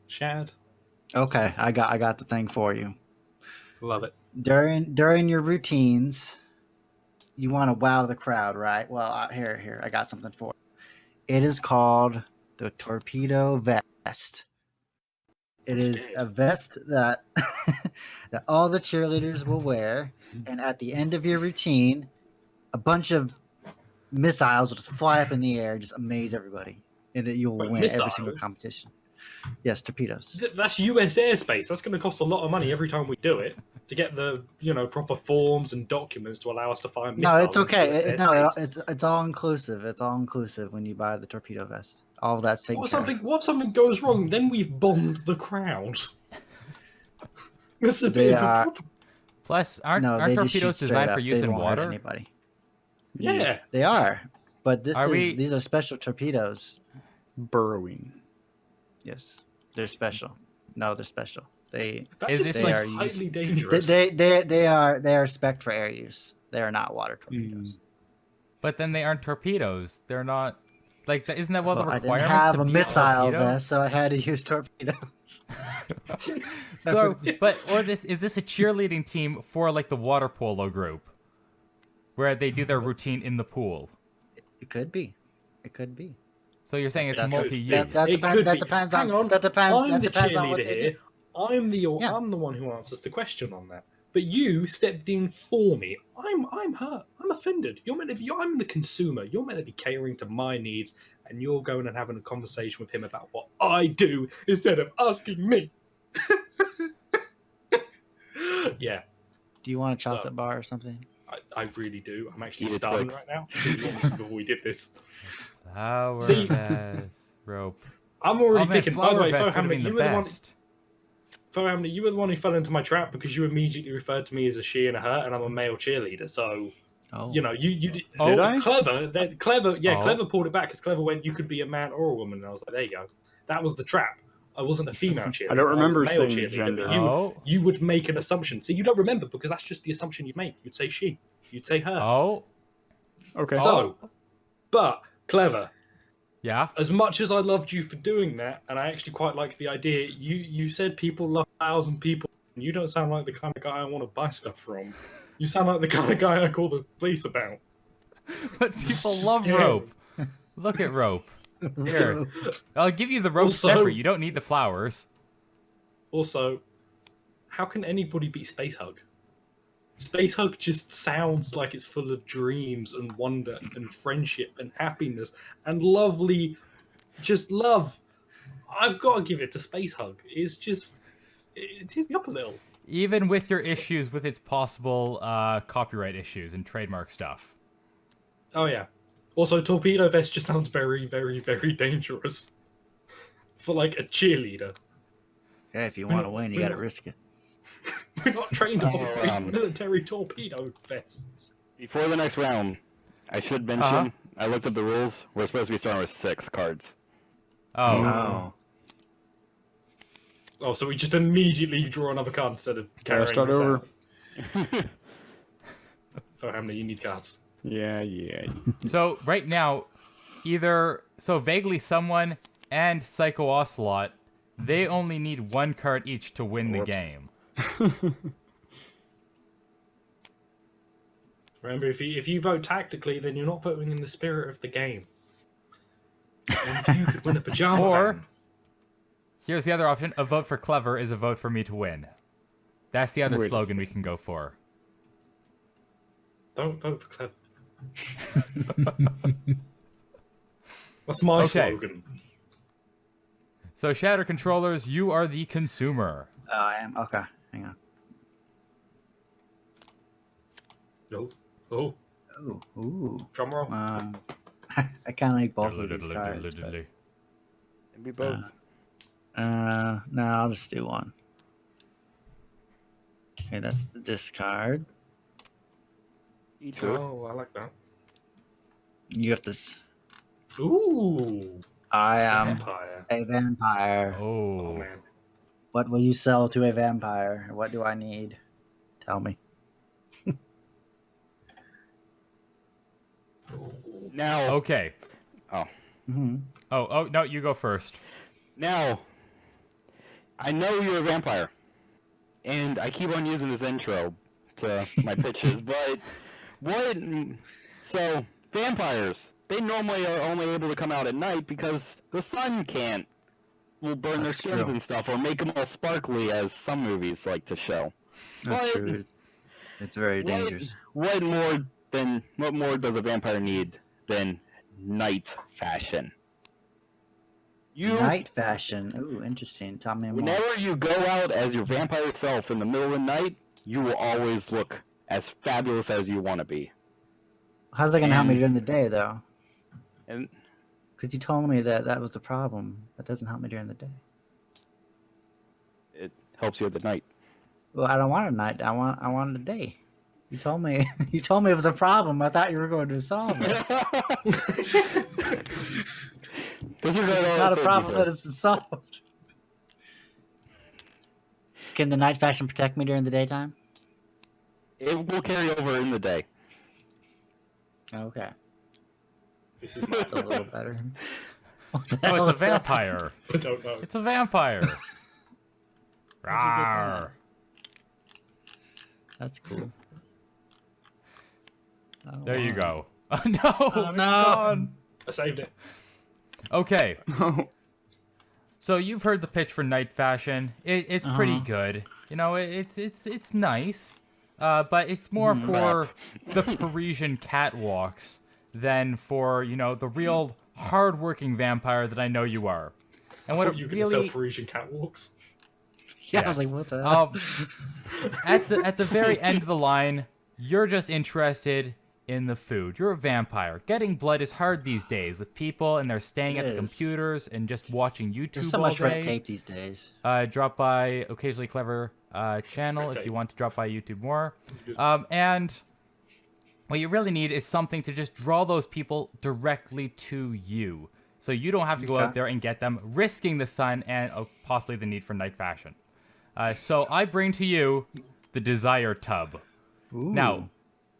Shad, Okay, I got the thing for you. love it. During your routines, you want to wow the crowd, right? Well, here, I got something for you. It is called the torpedo vest. It is scared. a vest that that all the cheerleaders will wear, and at the end of your routine, a bunch of missiles will just fly up in the air, just amaze everybody, and you'll Wait, win every single missiles? competition. Yes, torpedoes. That's US airspace. That's going to cost a lot of money every time we do it to get the proper forms and documents to allow us to fire missiles. No, it's okay. into US No, airspace. it's all inclusive. It's all inclusive when you buy the torpedo vest. All of that's taken What if care of. something? What if something goes wrong? Then we've bombed the crowd. This is a They bit of a are- problem. Plus, aren't No, they just shoot torpedoes straight designed up. for use They in won't hurt water? Anybody. Yeah. They are, but These are special torpedoes. Burrowing. Yes, they're special. No, they're special. They That Is is this they like are highly used. dangerous. They are spec for air use. They are not water torpedoes. But then they aren't torpedoes. They're not like isn't that one of Well, the I didn't requirements have to a be missile torpedo? vest, so I had to use torpedoes. So, is this a cheerleading team for like the water polo group, where they do their routine in the pool? It could be. It could be. So you're saying it's That's- multi-use? that It could that be. depends Hang on- on. that depends- I'm that the depends on what cheerleader they here. I'm the Yeah. I'm the one who answers the question on that. But you stepped in for me. I'm hurt. I'm offended. You're meant to be. I'm the consumer. You're meant to be catering to my needs, and you're going and having a conversation with him about what I do instead of asking me. Yeah, Do you want a chocolate bar or something? I really do. I'm actually Eat it, starving Twix. right now. Should've mentioned before we did this. Flower See- vest rope. I'm already Oh man, picking. By the flower way, vest Fo would have Hamlet, been the you were the one. best. Fo Hamlet, you were the one who fell into my trap because you immediately referred to me as a she and a her, and I'm a male cheerleader. So Oh, you did. Did I? Clever, then clever. Yeah, Oh. Clever pulled it back because Clever went, "You could be a man or a woman," and I was like, "There you go." That was the trap. I wasn't a female cheerleader. I don't remember was a male saying cheerleader, gender. but You, Oh, you would make an assumption. See, you don't remember because that's just the assumption you'd make. You'd say she. You'd say her. oh, Okay. So, but Clever. yeah. As much as I loved you for doing that, and I actually quite like the idea, you said people love 1,000 people, and you don't sound like the kind of guy I want to buy stuff from. You sound like the kind of guy I call the police about. But people love Yeah. rope. Look at rope. Here, I'll give you the rope Also- separate. You don't need the flowers. Also, how can anybody beat Space Hug? Space Hug just sounds like it's full of dreams and wonder and friendship and happiness and lovely, just love. I've got to give it to Space Hug. It tears me up a little. Even with your issues with its possible copyright issues and trademark stuff. Oh yeah. Also, Torpedo Vest just sounds very, very, very dangerous for like a cheerleader. yeah. If you want to win, you got to we're- risk it. We're not trained on Oh, military torpedo vests. Before the next round, I should mention, Uh-huh. I looked up the rules. We're supposed to be starting with 6 cards. Oh, Oh, Oh, so we just immediately draw another card instead of carrying start this over. out. For how many you need cards? Yeah, yeah. so right now, vaguely someone and Psycho Ocelot, they only need 1 card each to win the Whoops. game. Remember, if you vote tactically, then you're not voting in the spirit of the game. And if you could win a pajama Or- van, Here's the other option: a vote for Clever is a vote for me to win. That's the other Wait a slogan we can go for. don't vote for Clever. That's my Okay. slogan. So, Shatter Controllers, you are the consumer. Oh, I am. Okay, hang on. Oh, oh, Ooh, ooh. drum roll. I kind of like both of these cards. But, It'd be both. no, I'll just do one. Okay, that's the discard. Each two. Oh, I like that. You have this. Ooh, I am vampire. a vampire. Oh Oh. man. What will you sell to a vampire? What do I need? Tell me. Now, Okay. Mm-hmm. Oh, no, you go first. now, I know you're a vampire, and I keep on using this intro to my pitches, but what? So, vampires, they normally are only able to come out at night because the sun will burn their That's skins true. and stuff, or make them all sparkly, as some movies like to show. That's What? true. It's very dangerous. What more does a vampire need than night fashion? Night fashion. Ooh, interesting. Tell me more. Whenever you go out as your vampire self in the middle of the night, you will always look as fabulous as you want to be. How's that gonna help me And- during the day, though? And Because you told me that was the problem. That doesn't help me during the day. it helps you at the night. Well, I don't want a night. I want a day. You told me. You told me it was a problem. I thought you were going to solve it. This is It's not a problem that has been solved. Can the night fashion protect me during the daytime? It will carry over in the day. Okay, This is a little better. What the Oh, it's hell a is that? vampire. I don't know. It's a vampire. Rawr. That's cool. Oh, There you wow. go. Oh, no, Oh, it's no. gone. I saved it. Okay, Oh, so you've heard the pitch for night fashion. It's pretty Uh-huh. good. You know, it's nice, but it's more for the Parisian catwalks than for the real hardworking vampire that I know you are. And I what thought it you were going to really sell Parisian catwalks. Yeah, I was Yes. like, what the hell? At the very end of the line, you're just interested in the food. You're a vampire. Getting blood is hard these days with people and they're staying It at the is. computers and just watching YouTube There's so all much red day. tape these days. Drop by Occasionally Clever channel Red if you tape. want to drop by YouTube more. good. And what you really need is something to just draw those people directly to you. So you don't have to go out Okay. there and get them, risking the sun and possibly the need for night fashion. So I bring to you the Desire Tub. Ooh. Now,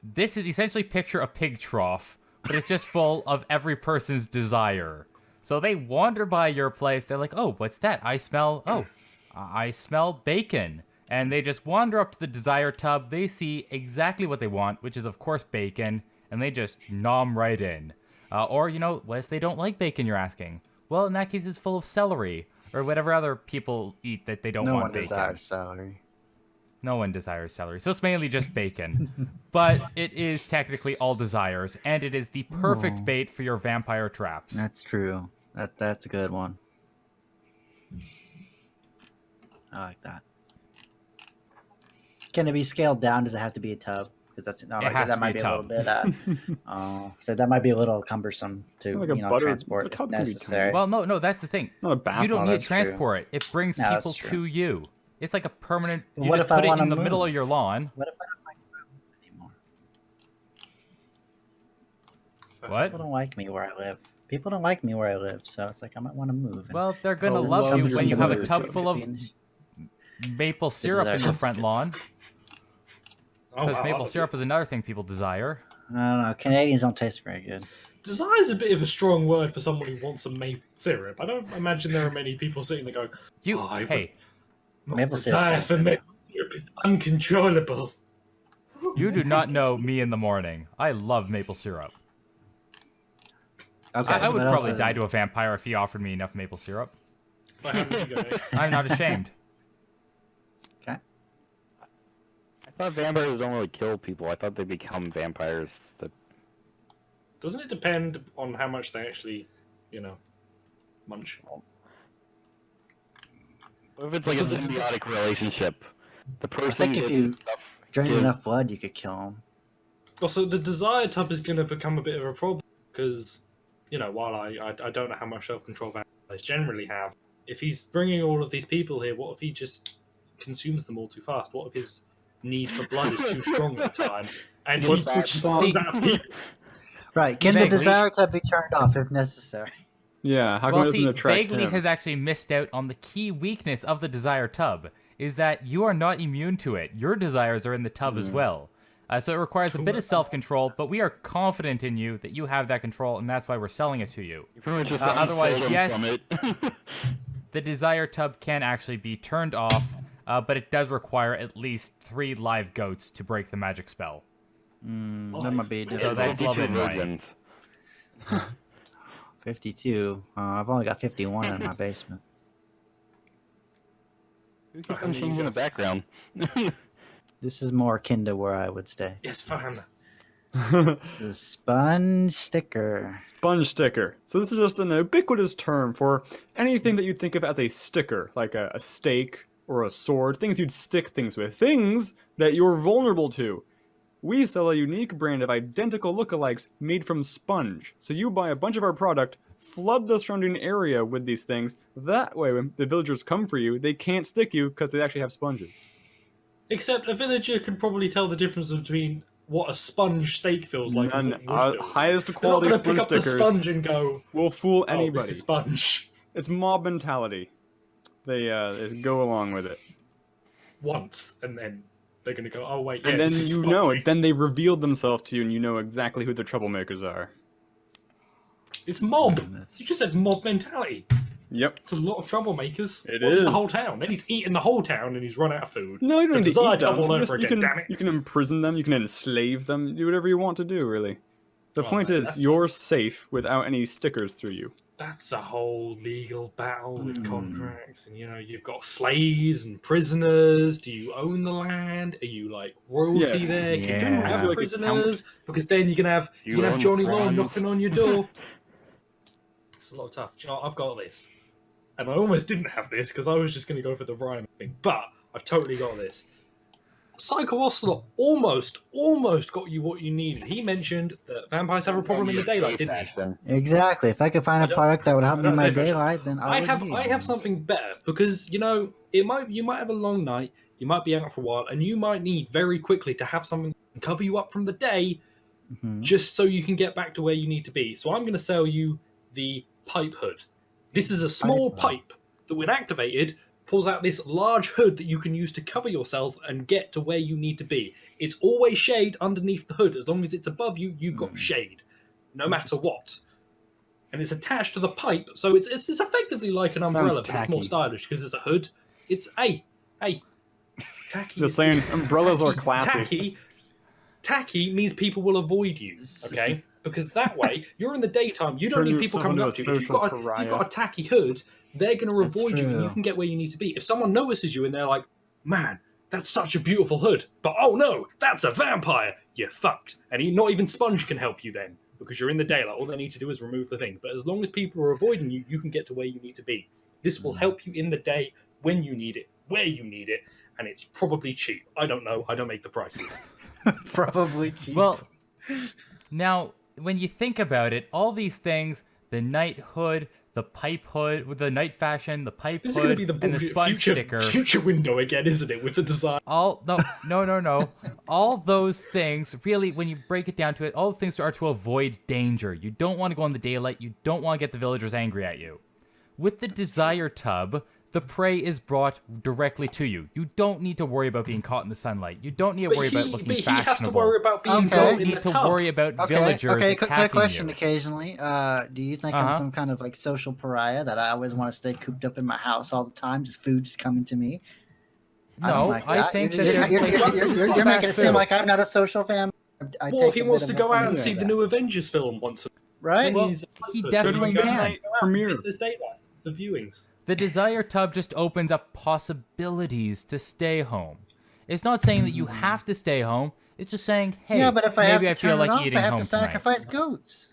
this is essentially picture a pig trough, but it's just full of every person's desire. So they wander by your place. They're like, "Oh, what's that? I smell bacon." And they just wander up to the Desire Tub. They see exactly what they want, which is of course bacon, and they just nom right in. Or what if they don't like bacon? You're asking. Well, in that case, it's full of celery or whatever other people eat that they don't No want one bacon. desires celery. No one desires celery, so it's mainly just bacon. But it is technically all desires, and it is the perfect Ooh. bait for your vampire traps. That's true. That's a good one. I like that. Can it be scaled down? Does it have to be a tub? Because that's It has that to might be be a a little bit. So that might be a little cumbersome to Like a butter- transport a tub if can be necessary. Well, no, that's the thing. not a bath. You don't bomb. need that's to true. transport it. It brings No, that's people true. to you. It's like a permanent. But You what just if I put it wanna in the middle move? of your lawn. What if I don't like where I live anymore? What? People don't like me where I live. People don't like me where I live, so it's like I might want to move. Well, they're gonna Oh, love love you is when you gonna have a move. tub full of maple syrup in desire your tub's front good. lawn. Oh, Because wow, maple that's syrup is another thing people desire. I don't know. Canadians don't taste very good. Desire is a bit of a strong word for someone who wants some maple syrup. I don't imagine there are many people sitting there going, You, Oh, I would- hey, "My Maple desire syrup. for maple syrup is uncontrollable." you do not know me in the morning. I love maple syrup. Okay, I would what else probably is- die to a vampire if he offered me enough maple syrup. If I had you guys. I'm not ashamed. Okay. I thought vampires don't really kill people. I thought they become vampires. Doesn't it depend on how much they actually, munch? What if it's like a symbiotic relationship? The I person think if gets you stuff. drain gives- enough blood, you could kill him. Also, the desire tub is going to become a bit of a problem because, while I don't know how much self-control vampires generally have, if he's bringing all of these people here, what if he just consumes them all too fast? What if his need for blood is too strong at the time and he What's just the spawns spot? out people? Right? Can the Vaguely. desire to be turned off if necessary? Yeah, how come Well, it doesn't see, attract Vaguely him? has actually missed out on the key weakness of the desire tub, is that you are not immune to it. Your desires are in the tub as well. So it requires a bit of self-control, but we are confident in you that you have that control, and that's why we're selling it to you. You pretty much just Otherwise, unfold him yes. from it. The desire tub can actually be turned off, but it does require at least 3 live goats to break the magic spell. That might be So that's a little 52 bit annoying. virgins. 52. I've only got 51 in my basement. Who keeps on changing in the background? This is more akin to where I would stay. Yes, fine. The sponge sticker. Sponge sticker. So this is just an ubiquitous term for anything that you think of as a sticker, like a stake or a sword, things you'd stick things with, things that you're vulnerable to. We sell a unique brand of identical lookalikes made from sponge. So you buy a bunch of our product, flood the surrounding area with these things. That way, when the villagers come for you, they can't stick you because they actually have sponges. Except a villager can probably tell the difference between what a sponge steak feels like and None. what wood Our feels like. highest They're not quality going to pick sponge up the stickers sponge and go, will fool oh, anybody. this is sponge. It's mob mentality. They go along with it. Once, and then they're going to go, oh, wait, yeah, And then this is you know spongy. it. Then they revealed themselves to you, and you know exactly who the troublemakers are. It's mob. That's- You just said mob mentality. Yep. It's a lot of troublemakers. It What is is. the whole town? Then he's eaten the whole town and he's run out of food. No, you don't The need to desire eat them. tub all You, over just, again, damn it. you can imprison them. You can enslave them. Do whatever you want to do, really. The Oh, point man, is, that's- you're safe without any stickers through you. That's a whole legal battle with contracts, and you've got slaves and prisoners. Do you own the land? Are you like royalty Yes. there? Can you Yeah. have I feel like a prisoners? Because then you're gonna have You you're gonna own have Johnny Law friends. knocking on your door. It's a lot of tough. Do you know what? I've got this, and I almost didn't have this because I was just gonna go for the rhyme thing, but I've totally got this. Psycho Ocelot almost got you what you needed. He mentioned that vampires have a problem in the daylight, didn't he? Exactly. If I could find a product that would help me in my I don't- daylight, then I would I have use. something better because you might have a long night, you might be out for a while, and you might need very quickly to have something that can cover you up from the day, Mhm. just so you can get back to where you need to be. So I'm going to sell you the pipe hood. This is a small pipe that, when activated, pulls out this large hood that you can use to cover yourself and get to where you need to be. It's always shade underneath the hood. As long as it's above you, you've got shade, no matter what. And it's attached to the pipe, so it's effectively like an umbrella, but it's more tacky. stylish because it's a hood. It's tacky. Just saying, umbrellas are classy. Tacky means people will avoid you, okay? Because that way, you're in the daytime. You don't Turn need people yourself coming into up a to you. If you've social got pariah. a tacky hood, they're going to That's avoid you, and you true. can get where you need to be. If someone notices you and they're like, "Man, that's such a beautiful hood," but oh no, that's a vampire. You're fucked. And not even Sponge can help you then because you're in the daylight. All they need to do is remove the thing. But as long as people are avoiding you, you can get to where you need to be. This will help you in the day when you need it, where you need it, and it's probably cheap. I don't know. I don't make the prices. Probably cheap. Well, now, when you think about it, all these things, the night hood, the pipe hood, with the night fashion, the pipe This is going to hood, be the and the bullshit sponge sticker, future window again, isn't it? With the design. all, no. All those things, really, when you break it down to it, all those things are to avoid danger. You don't want to go in the daylight. You don't want to get the villagers angry at you. With the desire tub, the prey is brought directly to you. You don't need to worry about being caught in the sunlight. You don't need to worry about looking But he fashionable. has to worry about being Okay. You caught don't in the need to tub. worry about Okay, villagers quick attacking question you. occasionally. Do you think Uh-huh. I'm some kind of like social pariah that I always want to stay cooped up in my house all the time, just food just coming to me? I don't No, like I that. think you're, that you're, there's you're, places you're, for you're, you're making it fast seem food. like I'm not a social fan. I Well, take if he a wants bit to of go out and offense see to the that. new Avengers film once, Right? Well, needs a he pipe hood. definitely So can. Premiere. There's daylight, the viewings. The desire tub just opens up possibilities to stay home. It's not saying that you have to stay home. It's just saying, hey, yeah, but if I have maybe to I feel turn like it off, eating I have home to tonight. sacrifice goats.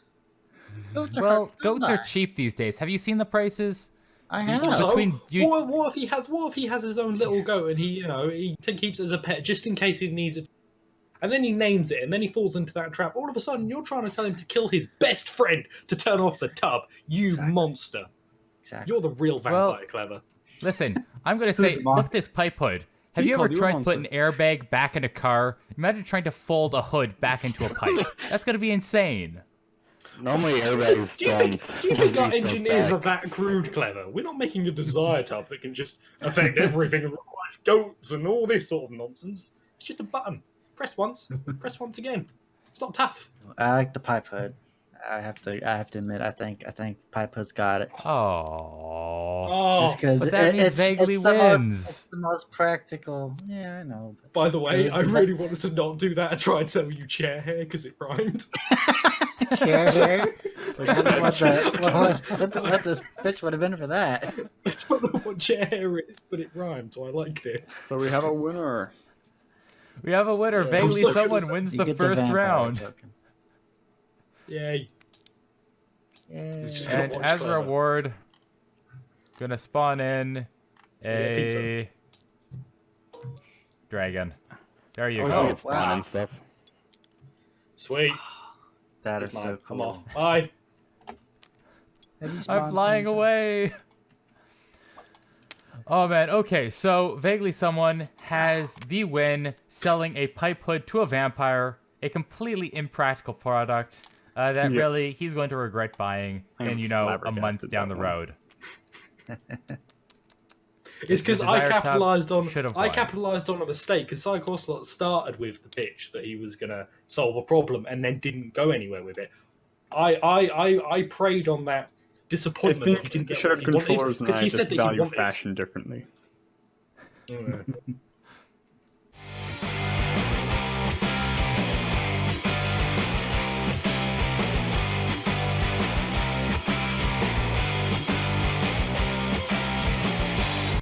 Goats are Well, hard to come goats are by. cheap these days. Have you seen the prices? I have. Also, Between you- what if he has his own little goat and he keeps it as a pet just in case he needs it, and then he names it and then he falls into that trap. All of a sudden, you're trying to tell him to kill his best friend to turn off the tub. You Exactly. monster! Exactly. You're the real vampire, Well- Clever. Listen, I'm gonna Who's say, the look at monster? this pipe hood. Have He you ever called you a tried to put an monster. airbag back in a car? Imagine trying to fold a hood back into a pipe. That's gonna be insane. Normally, airbags Do you don't. think our release those engineers are back. that crude, Clever? We're not making a desire tub that can just affect everything and requires goats and all this sort of nonsense. It's just a button. Press once, press once again. It's not tough. I like the pipe hood. I have to admit, I think pipe hood's got it. Oh. Oh, Just because but that means vaguely wins. It's the most practical. Yeah, I know. But by the way, It I was- really wanted to not do that and try and sell you chair hair because it rhymed. chair hair. What the bitch would have been for that? I don't know what chair hair is, but it rhymed, so I liked it. So we have a winner. We have a winner. Yeah, Vaguely, I'm so someone good at wins You the get first vampire round. token. Yay. Yay. just And watch as a Clever. reward, gonna spawn in Yeah, pizza. a dragon. There you Oh, go. it's fun and stuff. Sweet. That It's is so mine. cool. I'm off. Bye. Have you I'm spawned flying things? away. Oh man, okay, so vaguely someone has the win selling a pipe hood to a vampire, a completely impractical product that Yep. really he's going to regret buying I am in, a month flabbergasted down the that one. road. It's because The I Desire Tab capitalized on should have I won. capitalized on a mistake because Psychoslot started with the pitch that he was gonna solve a problem and then didn't go anywhere with it. I preyed on that I disappointment that he think didn't get Shared what he wanted Controllers and because I he just said that he value wanted. fashion differently. Yeah.